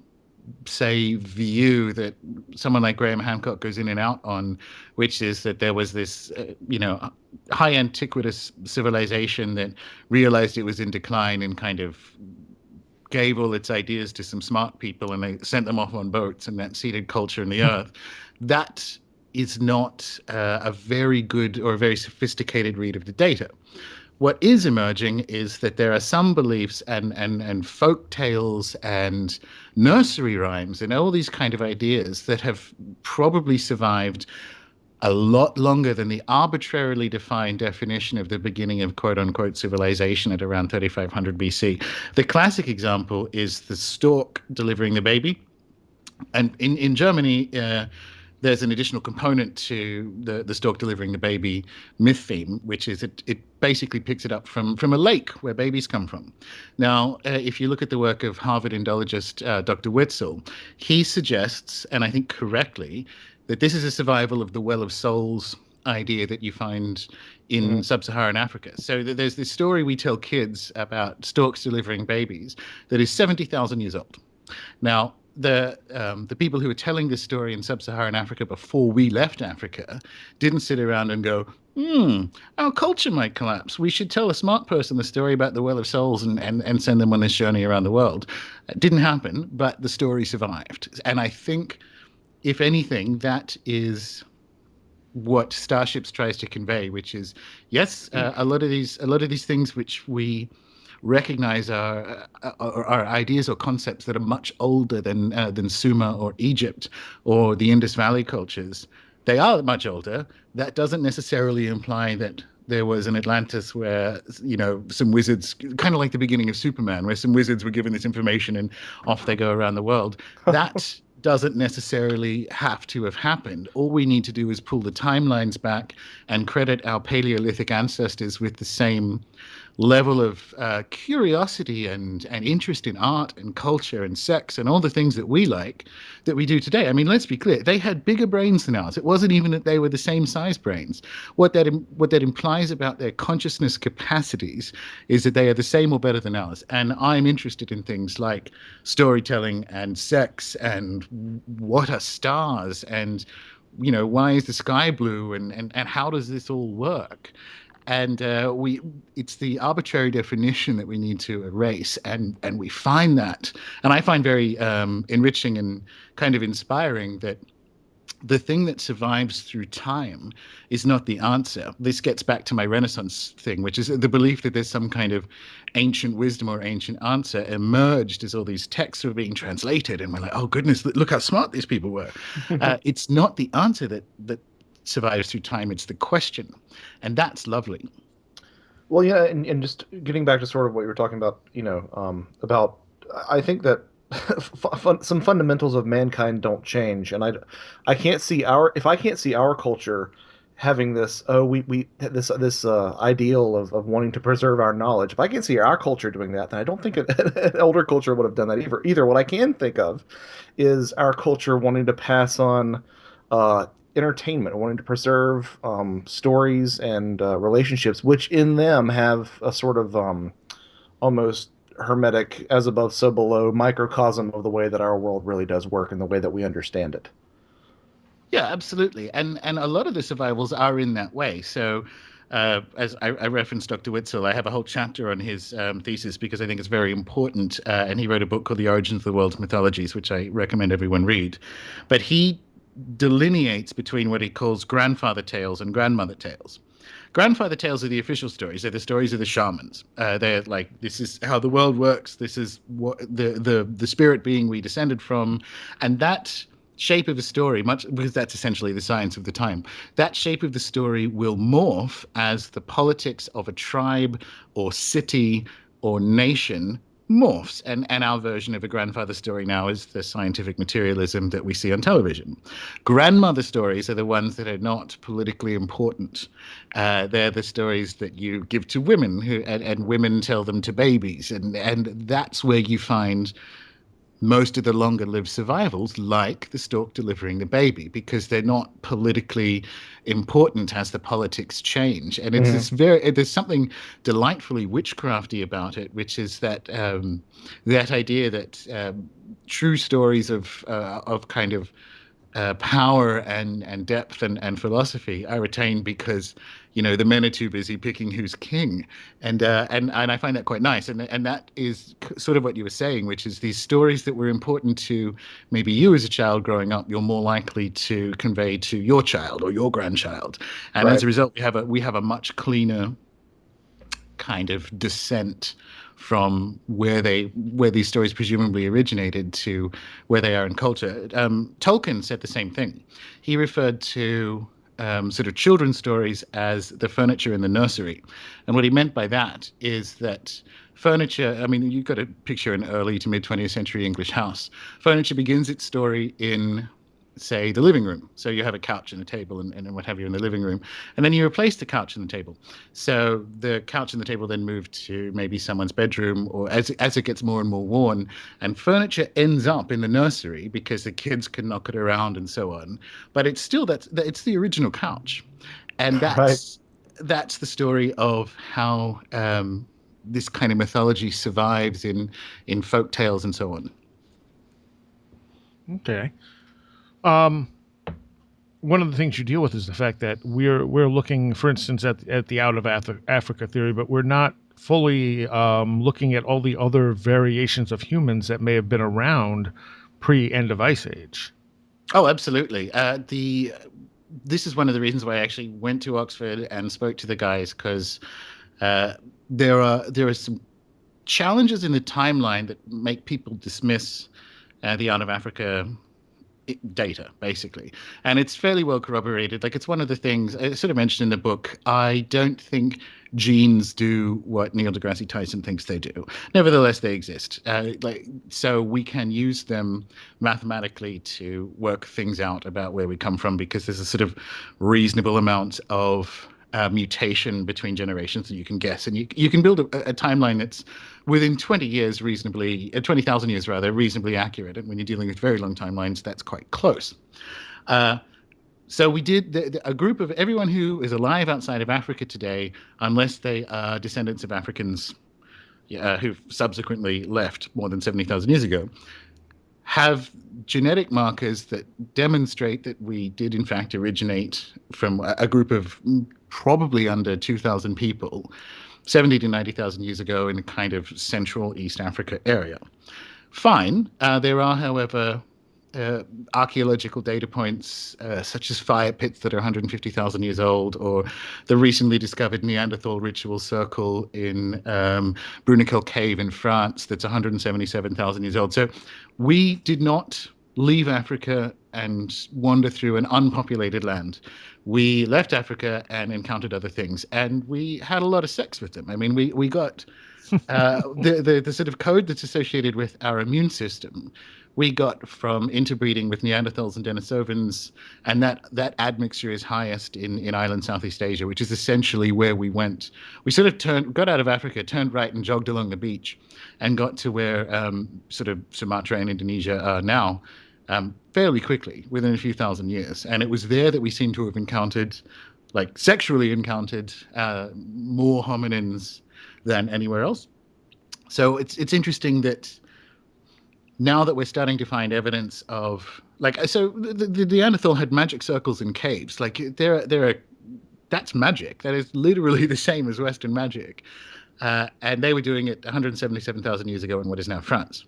say, view that someone like Graham Hancock goes in and out on, which is that there was this high antiquitous civilization that realized it was in decline and kind of gave all its ideas to some smart people, and they sent them off on boats, and that seeded culture in the earth. That is not a very good or a very sophisticated read of the data. What is emerging is that there are some beliefs and folk tales and nursery rhymes and all these kind of ideas that have probably survived a lot longer than the arbitrarily defined definition of the beginning of quote unquote civilization at around 3500 BC. The classic example is the stork delivering the baby. And in Germany, there's an additional component to the stork delivering the baby myth theme, which is it basically picks it up from a lake where babies come from. Now, if you look at the work of Harvard Indologist Dr. Witzel, he suggests, and I think correctly, that this is a survival of the well of souls idea that you find in sub-Saharan Africa. So there's this story we tell kids about storks delivering babies that is 70,000 years old. Now, the people who were telling this story in sub-Saharan Africa before we left Africa didn't sit around and go, our culture might collapse. We should tell a smart person the story about the Well of Souls and send them on this journey around the world. It didn't happen, but the story survived. And I think, if anything, that is what Starships tries to convey, which is, yes, a lot of these things which we recognize are ideas or concepts that are much older than Sumer or Egypt or the Indus Valley cultures. They are much older. That doesn't necessarily imply that there was an Atlantis where, some wizards, kind of like the beginning of Superman, where some wizards were given this information and off they go around the world. That doesn't necessarily have to have happened. All we need to do is pull the timelines back and credit our Paleolithic ancestors with the same level of curiosity and interest in art and culture and sex and all the things that we like that we do today. I mean, let's be clear. They had bigger brains than ours. It wasn't even that they were the same size brains. What that implies about their consciousness capacities is that they are the same or better than ours. And I'm interested in things like storytelling and sex and what are stars and, why is the sky blue and how does this all work? And it's the arbitrary definition that we need to erase, and we find that, and I find very enriching and kind of inspiring that the thing that survives through time is not the answer. This gets back to my Renaissance thing, which is the belief that there's some kind of ancient wisdom or ancient answer emerged as all these texts were being translated, and we're like, oh goodness, look how smart these people were. It's not the answer that survives through time, it's the question, and that's lovely. Well, yeah, and just getting back to sort of what you were talking about, about, I think that some fundamentals of mankind don't change, and I can't see if I can't see our culture having this this ideal of wanting to preserve our knowledge. If I can't see our culture doing that, then I don't think an elder culture would have done that either. What I can think of is our culture wanting to pass on entertainment, wanting to preserve stories and relationships, which in them have a sort of almost hermetic, as above, so below microcosm of the way that our world really does work and the way that we understand it. Yeah, absolutely. And a lot of the survivals are in that way. So as I referenced Dr. Witzel, I have a whole chapter on his thesis because I think it's very important. And he wrote a book called The Origins of the World's Mythologies, which I recommend everyone read. But he delineates between what he calls grandfather tales and grandmother tales. Grandfather tales are the official stories. They're the stories of the shamans. They're like, this is how the world works. This is what the spirit being we descended from. And that shape of a story, much because that's essentially the science of the time, that shape of the story will morph as the politics of a tribe or city or nation morphs, and our version of a grandfather story now is the scientific materialism that we see on television. Grandmother stories are the ones that are not politically important. They're the stories that you give to women and women tell them to babies, and that's where you find most of the longer lived survivals, like the stork delivering the baby, because they're not politically important as the politics change. And it's this there's something delightfully witchcrafty about it, which is that that idea that true stories of kind of power and depth and philosophy are retained because the men are too busy picking who's king, and I find that quite nice, and that is sort of what you were saying, which is these stories that were important to maybe you as a child growing up, you're more likely to convey to your child or your grandchild, and as a result, we have a much cleaner kind of descent from where these stories presumably originated to where they are in culture. Tolkien said the same thing. He referred to sort of children's stories as the furniture in the nursery. And what he meant by that is that furniture, I mean, you've got to picture an early to mid 20th century English house. Furniture begins its story in, say, the living room. So you have a couch and a table and what have you in the living room. And then you replace the couch and the table. So the couch and the table then move to maybe someone's bedroom, or as it gets more and more worn, and furniture ends up in the nursery because the kids can knock it around and so on. But it's still, it's the original couch. And that's the story of how this kind of mythology survives in folk tales and so on. Okay. One of the things you deal with is the fact that we're looking, for instance, at the out of Africa theory, but we're not fully looking at all the other variations of humans that may have been around pre-end of Ice Age. Oh, absolutely. This is one of the reasons why I actually went to Oxford and spoke to the guys, because there are some challenges in the timeline that make people dismiss the out of Africa data, basically. And it's fairly well corroborated. Like, it's one of the things I sort of mentioned in the book. I don't think genes do what Neil deGrasse Tyson thinks they do. Nevertheless, they exist. So we can use them mathematically to work things out about where we come from, because there's a sort of reasonable amount of mutation between generations that you can guess, and you can build a timeline that's within 20 years 20,000 years rather, reasonably accurate. And when you're dealing with very long timelines, that's quite close. So we did a group of everyone who is alive outside of Africa today, unless they are descendants of Africans who've subsequently left more than 70,000 years ago, have genetic markers that demonstrate that we did in fact originate from a group of probably under 2,000 people 70 to 90,000 years ago in a kind of Central East Africa area. Fine. There are, however, archaeological data points such as fire pits that are 150,000 years old, or the recently discovered Neanderthal ritual circle in Bruniquel Cave in France that's 177,000 years old. So we did not leave Africa and wander through an unpopulated land. We left Africa and encountered other things, and we had a lot of sex with them. I mean, we got the sort of code that's associated with our immune system. We got from interbreeding with Neanderthals and Denisovans, and that admixture is highest in island Southeast Asia, which is essentially where we went. We sort of got out of Africa, turned right, and jogged along the beach, and got to where sort of Sumatra and Indonesia are now, fairly quickly, within a few thousand years. And it was there that we seem to have encountered, like sexually encountered, more hominins than anywhere else. So it's interesting that now that we're starting to find evidence of, like, so the Neanderthal had magic circles in caves. Like, that's magic. That is literally the same as Western magic. And they were doing it 177,000 years ago in what is now France.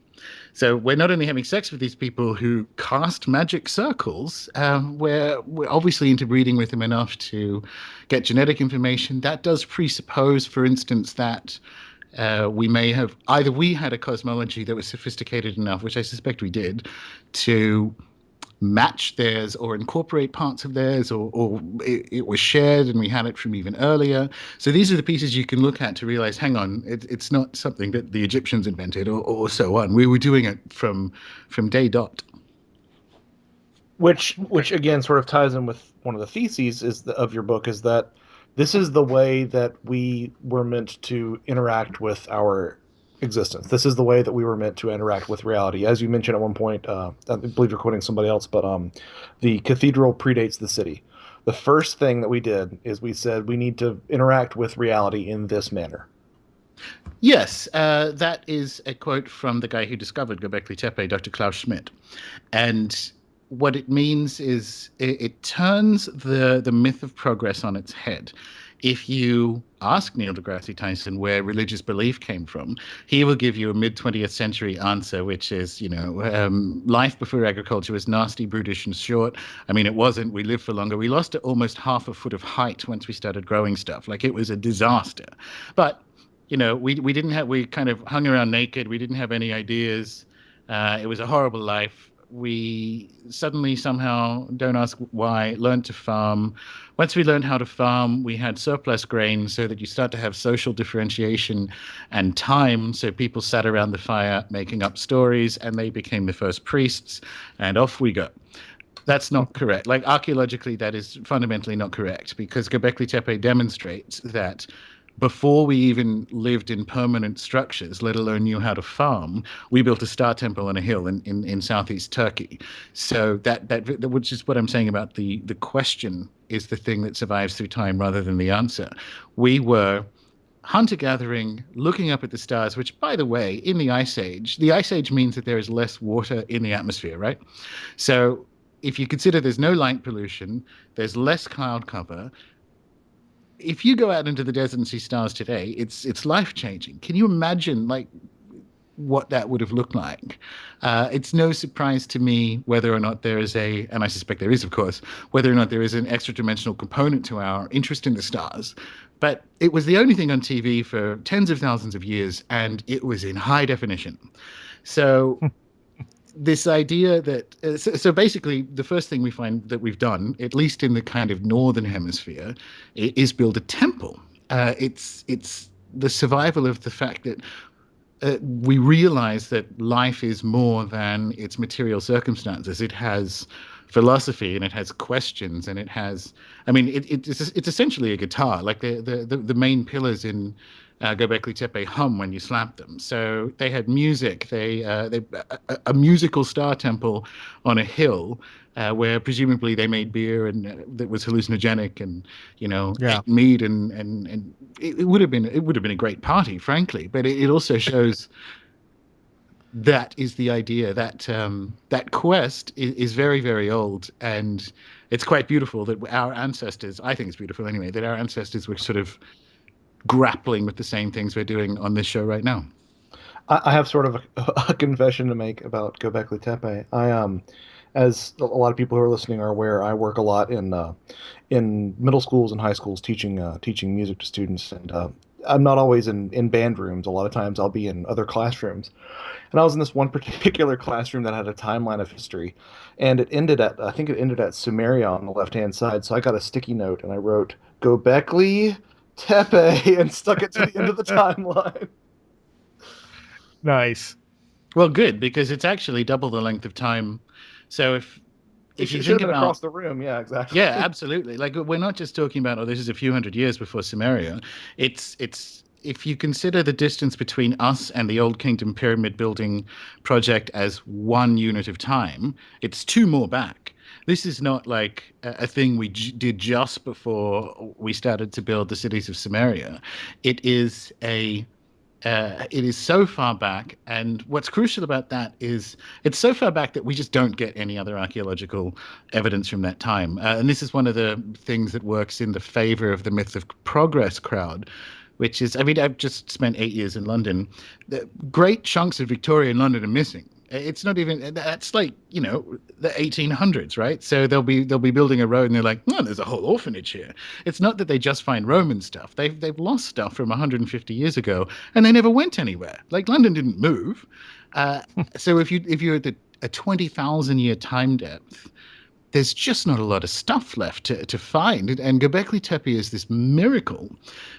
So we're not only having sex with these people who cast magic circles, we're obviously interbreeding with them enough to get genetic information. That does presuppose, for instance, that we may have, either we had a cosmology that was sophisticated enough, which I suspect we did, to match theirs or incorporate parts of theirs, or it was shared and we had it from even earlier. So these are the pieces you can look at to realize, hang on, it's not something that the Egyptians invented or so on. We were doing it from day dot. Which again sort of ties in with one of the theses of your book, is that this is the way that we were meant to interact with our existence. This is the way that we were meant to interact with reality. As you mentioned at one point, I believe you're quoting somebody else, but the cathedral predates the city. The first thing that we did is we said we need to interact with reality in this manner. Yes, that is a quote from the guy who discovered Göbekli Tepe, Dr. Klaus Schmidt. And what it means is it turns the myth of progress on its head. If you ask Neil deGrasse Tyson where religious belief came from, he will give you a mid-20th century answer, which is, life before agriculture was nasty, brutish, and short. I mean, it wasn't. We lived for longer. We lost almost half a foot of height once we started growing stuff. Like, it was a disaster. But, we kind of hung around naked. We didn't have any ideas. It was a horrible life. we suddenly somehow, don't ask why, learned to farm. Once we learned how to farm, we had surplus grain so that you start to have social differentiation and time. So people sat around the fire making up stories, and they became the first priests, and off we go. That's not correct. Like, archaeologically, that is fundamentally not correct, because Göbekli Tepe demonstrates that before we even lived in permanent structures, let alone knew how to farm, we built a star temple on a hill in southeast Turkey. So that which is what I'm saying about the question is the thing that survives through time rather than the answer. We were hunter-gathering, looking up at the stars, which, by the way, in the Ice Age means that there is less water in the atmosphere, right? So if you consider there's no light pollution, there's less cloud cover. If you go out into the desert and see stars today, it's life-changing. Can you imagine, like, what that would have looked like? It's no surprise to me whether or not there is and I suspect there is, of course, whether or not there is an extra-dimensional component to our interest in the stars. But it was the only thing on TV for tens of thousands of years, and it was in high definition. So this idea that so basically the first thing we find that we've done, at least in the kind of northern hemisphere, is build a temple. It's the survival of the fact that we realize that life is more than its material circumstances. It has philosophy, and it has questions, and it has, I mean, it's essentially a guitar. Like the main pillars in Göbekli Tepe hum when you slap them. So they had music. They a musical star temple on a hill where presumably they made beer and that was hallucinogenic, and ate meat, and it would have been a great party, frankly. But it also shows that is the idea that that quest is very, very old, and it's quite beautiful that our ancestors, I think it's beautiful anyway, that our ancestors were sort of grappling with the same things we're doing on this show right now. I have sort of a confession to make about Göbekli Tepe. As a lot of people who are listening are aware, I work a lot in middle schools and high schools teaching music to students, and I'm not always in band rooms. A lot of times I'll be in other classrooms, and I was in this one particular classroom that had a timeline of history, and I think it ended at Sumeria on the left hand side. So I got a sticky note and I wrote Göbekli Tepe and stuck it to the end of the timeline. Nice. Well, good, because it's actually double the length of time. So if you think about across the room, yeah, exactly. Yeah, absolutely. Like, we're not just talking about, this is a few hundred years before Sumeria. It's if you consider the distance between us and the Old Kingdom pyramid building project as one unit of time, it's two more back. This is not like a thing we did just before we started to build the cities of Sumeria. It is so far back, and what's crucial about that is it's so far back that we just don't get any other archaeological evidence from that time. And this is one of the things that works in the favor of the myth of progress crowd, which is, I mean, I've just spent 8 years in London. Great chunks of Victorian London are missing. It's not even, that's like, the 1800s, right? So they'll be building a road and they're like, oh, there's a whole orphanage here. It's not that they just find Roman stuff. They've lost stuff from 150 years ago, and they never went anywhere. Like, London didn't move. So if you're at a 20,000 year time depth, there's just not a lot of stuff left to find. And Göbekli Tepe is this miracle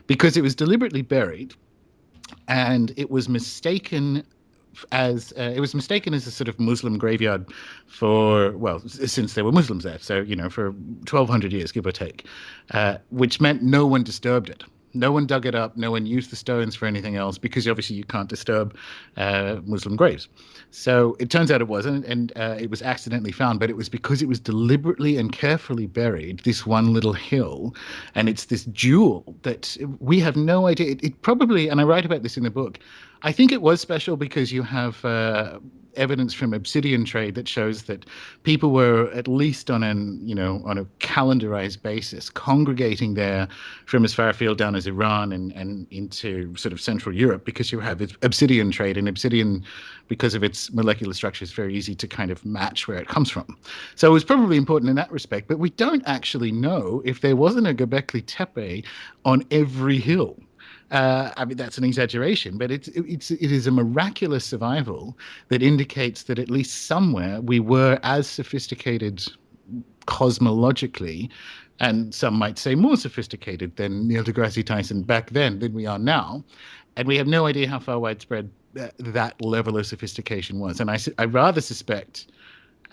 because it was deliberately buried, and it was mistaken as a sort of Muslim graveyard since there were Muslims there. So, for 1,200 years, give or take, which meant no one disturbed it. No one dug it up. No one used the stones for anything else, because obviously you can't disturb Muslim graves. So it turns out it wasn't, and it was accidentally found, but it was because it was deliberately and carefully buried, this one little hill, and it's this jewel that we have no idea. It probably, and I write about this in the book, I think it was special because you have evidence from obsidian trade that shows that people were, at least on a calendarized basis, congregating there from as far afield down as Iran and into sort of Central Europe, because you have obsidian trade, and obsidian, because of its molecular structure, is very easy to kind of match where it comes from. So it was probably important in that respect, but we don't actually know if there wasn't a Göbekli Tepe on every hill. I mean, that's an exaggeration, but it is a miraculous survival that indicates that at least somewhere we were as sophisticated cosmologically, and some might say more sophisticated than Neil deGrasse Tyson back then than we are now. And we have no idea how far widespread that level of sophistication was. And I rather suspect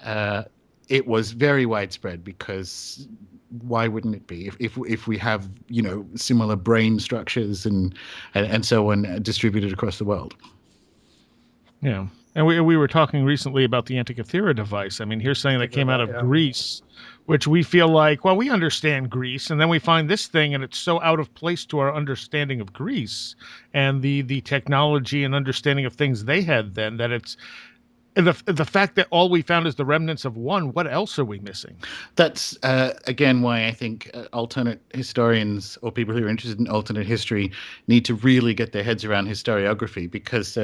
uh, it was very widespread, because why wouldn't it be if we have similar brain structures and so on distributed across the world? Yeah. And we were talking recently about the Antikythera device. I mean, here's something that came out of Greece, which we feel like, well, we understand Greece, and then we find this thing, and it's so out of place to our understanding of Greece and the technology and understanding of things they had then, that it's the fact that all we found is the remnants of one. What else are we missing? That's again why I think alternate historians, or people who are interested in alternate history, need to really get their heads around historiography, because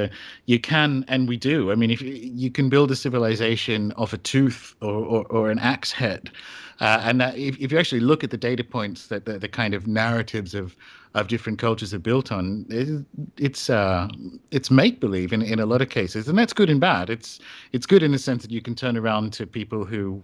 you can, and we do. I mean, if you can build a civilization off a tooth or an axe head, and that, if you actually look at the data points that the kind of narratives of different cultures are built on, it's make believe in a lot of cases, and that's good and bad. It's good in the sense that you can turn around to people who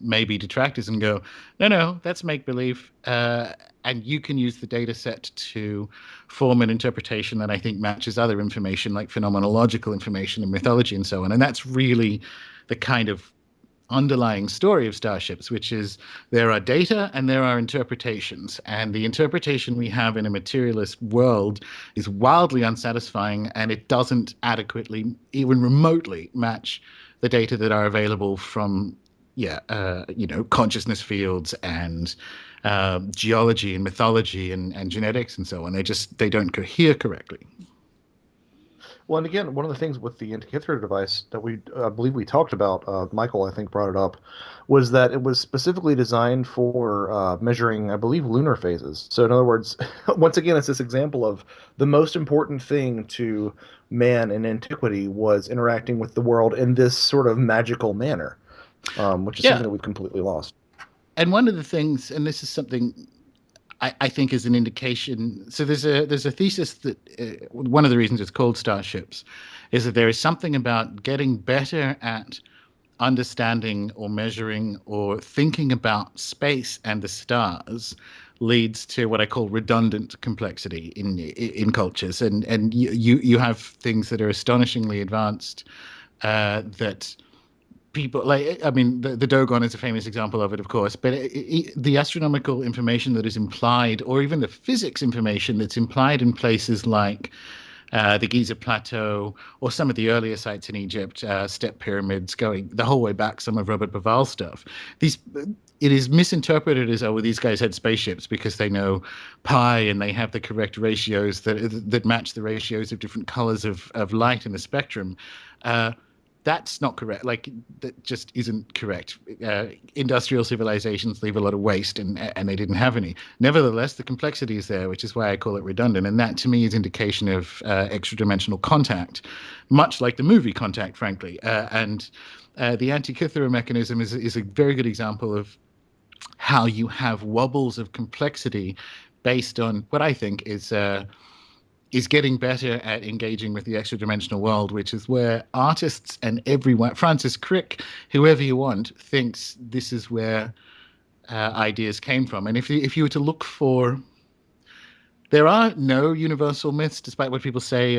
may be detractors and go, no, that's make believe, and you can use the data set to form an interpretation that I think matches other information, like phenomenological information and mythology and so on. And that's really the kind of underlying story of starships, which is there are data and there are interpretations, and the interpretation we have in a materialist world is wildly unsatisfying, and it doesn't adequately, even remotely, match the data that are available from consciousness fields and geology and mythology and genetics and so on. They don't cohere correctly. Well, and again, one of the things with the Antikythera device that I believe we talked about, Michael, I think, brought it up, was that it was specifically designed for measuring, I believe, lunar phases. So, in other words, once again, it's this example of the most important thing to man in antiquity was interacting with the world in this sort of magical manner, which is something that we've completely lost. And one of the things, and this is something I think is an indication. So there's a thesis that one of the reasons it's called Starships is that there is something about getting better at understanding or measuring or thinking about space and the stars leads to what I call redundant complexity in cultures, and you have things that are astonishingly advanced that people like. I mean, the Dogon is a famous example of it, of course, but the astronomical information that is implied, or even the physics information that's implied in places like the Giza Plateau, or some of the earlier sites in Egypt, step pyramids, going the whole way back, some of Robert Bauval's stuff. It is misinterpreted as, oh, well, these guys had spaceships because they know pi and they have the correct ratios that match the ratios of different colors of light in the spectrum. That's not correct. Like, that just isn't correct. Industrial civilizations leave a lot of waste, and they didn't have any. Nevertheless, the complexity is there, which is why I call it redundant. And that, to me, is indication of extra-dimensional contact, much like the movie Contact, frankly. And the Antikythera mechanism is a very good example of how you have wobbles of complexity based on what I think is getting better at engaging with the extra-dimensional world, which is where artists and everyone, Francis Crick, whoever you want, thinks this is where ideas came from. And if you were to look for, there are no universal myths, despite what people say.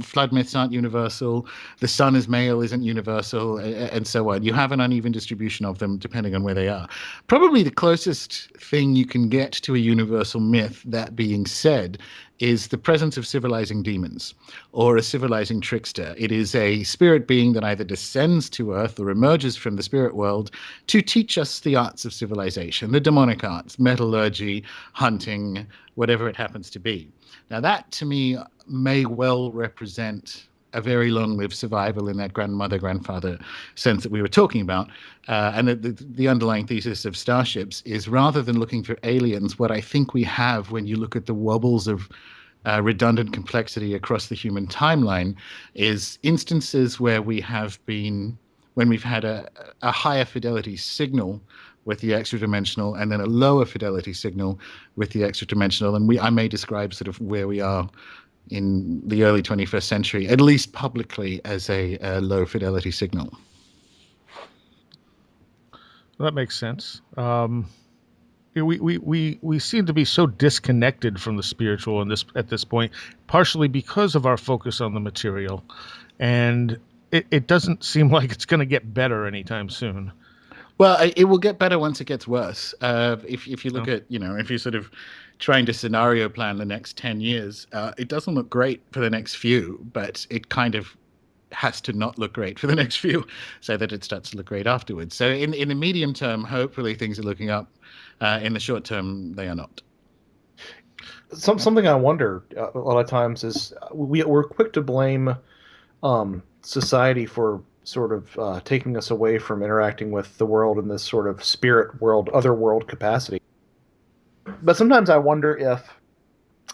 Flood myths aren't universal. The sun is male isn't universal, and so on. You have an uneven distribution of them depending on where they are. Probably the closest thing you can get to a universal myth, that being said, is the presence of civilizing demons or a civilizing trickster. It is a spirit being that either descends to Earth or emerges from the spirit world to teach us the arts of civilization, the demonic arts, metallurgy, hunting, whatever it happens to be. Now, that to me may well represent a very long-lived survival in that grandmother-grandfather sense that we were talking about. And the underlying thesis of Starships is, rather than looking for aliens, what I think we have when you look at the wobbles of redundant complexity across the human timeline is instances where when we've had a higher fidelity signal with the extra dimensional, and then a lower fidelity signal with the extra dimensional. And I may describe sort of where we are in the early 21st century, at least publicly, as a low fidelity signal. Well, that makes sense. We seem to be so disconnected from the spiritual at this point, partially because of our focus on the material, and it doesn't seem like it's going to get better anytime soon. Well, it will get better once it gets worse. If you look at, if you're sort of trying to scenario plan the next 10 years, it doesn't look great for the next few, but it kind of has to not look great for the next few so that it starts to look great afterwards. So in the medium term, hopefully things are looking up. In the short term, they are not. Something I wonder a lot of times is we're quick to blame society for sort of taking us away from interacting with the world in this sort of spirit world, other world capacity. But sometimes I wonder if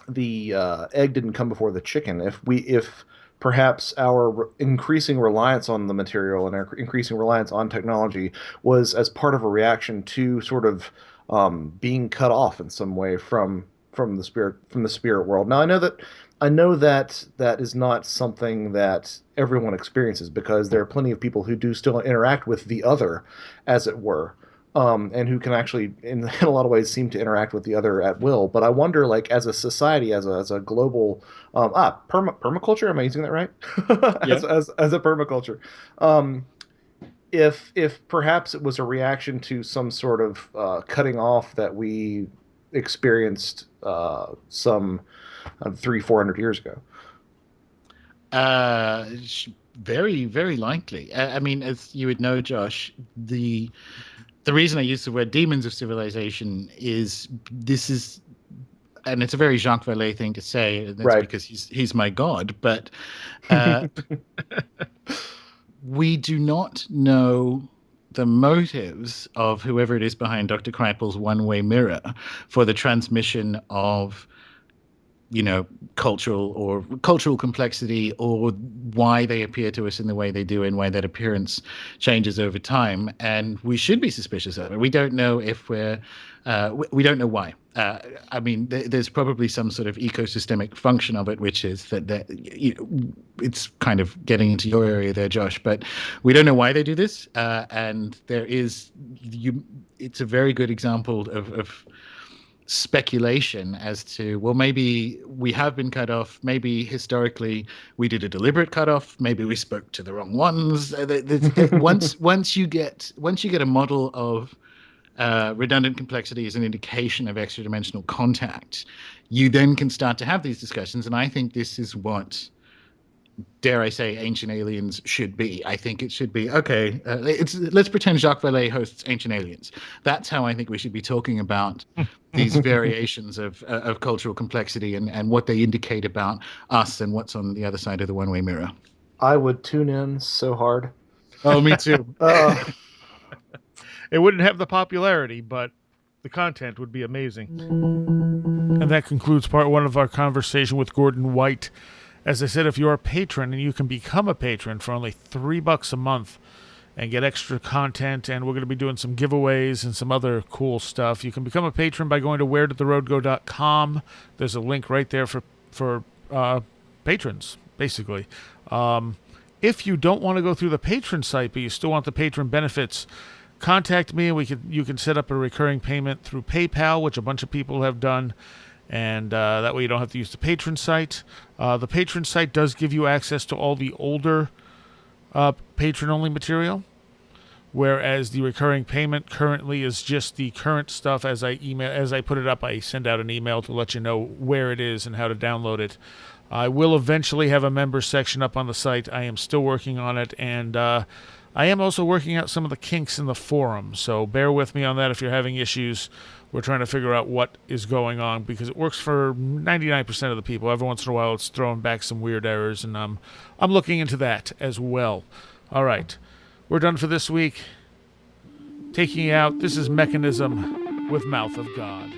the egg didn't come before the chicken. If perhaps our increasing reliance on the material and our increasing reliance on technology was as part of a reaction to sort of being cut off in some way from the spirit world. Now I know that is not something that everyone experiences, because there are plenty of people who do still interact with the other, as it were, and who can actually, in a lot of ways, seem to interact with the other at will. But I wonder, like, as a society, as a global permaculture, am I using that right? Yeah. as a permaculture. If perhaps it was a reaction to some sort of cutting off that we experienced some 300-400 years ago. Very, very likely. I mean, as you would know, Josh, the reason I use the word demons of civilization is and it's a very Jacques Vallée thing to say, and that's right, because he's my god, but we do not know the motives of whoever it is behind Dr. Kreipel's one-way mirror for the transmission of, cultural complexity, or why they appear to us in the way they do and why that appearance changes over time. And we should be suspicious of it. We don't know if we don't know why. I mean, there's probably some sort of ecosystemic function of it, which is that it's kind of getting into your area there, Josh, but we don't know why they do this. And it's a very good example of speculation as to, well, maybe we have been cut off, maybe historically we did a deliberate cutoff, maybe we spoke to the wrong ones. Once you get a model of redundant complexity as an indication of extra dimensional contact, you then can start to have these discussions. And I think this is what, dare I say, Ancient Aliens should be. I think it should be, okay, let's pretend Jacques Vallée hosts Ancient Aliens. That's how I think we should be talking about these variations of cultural complexity and what they indicate about us and what's on the other side of the one-way mirror. I would tune in so hard. Oh, me too. It wouldn't have the popularity, but the content would be amazing. And that concludes part one of our conversation with Gordon White. As I said, if you're a patron, and you can become a patron for only $3 a month and get extra content, and we're going to be doing some giveaways and some other cool stuff. You can become a patron by going to wheredidtheroadgo.com. There's a link right there for patrons, basically. If you don't want to go through the patron site, but you still want the patron benefits, contact me, and you can set up a recurring payment through PayPal, which a bunch of people have done. And that way you don't have to use the patron site. The patron site does give you access to all the older patron-only material, whereas the recurring payment currently is just the current stuff. As I put it up, I send out an email to let you know where it is and how to download it. I will eventually have a members section up on the site. I am still working on it, and I am also working out some of the kinks in the forum, so bear with me on that if you're having issues. We're trying to figure out what is going on, because it works for 99% of the people. Every once in a while, it's throwing back some weird errors, and I'm looking into that as well. All right, we're done for this week. Taking you out, this is Mechanism with Mouth of God.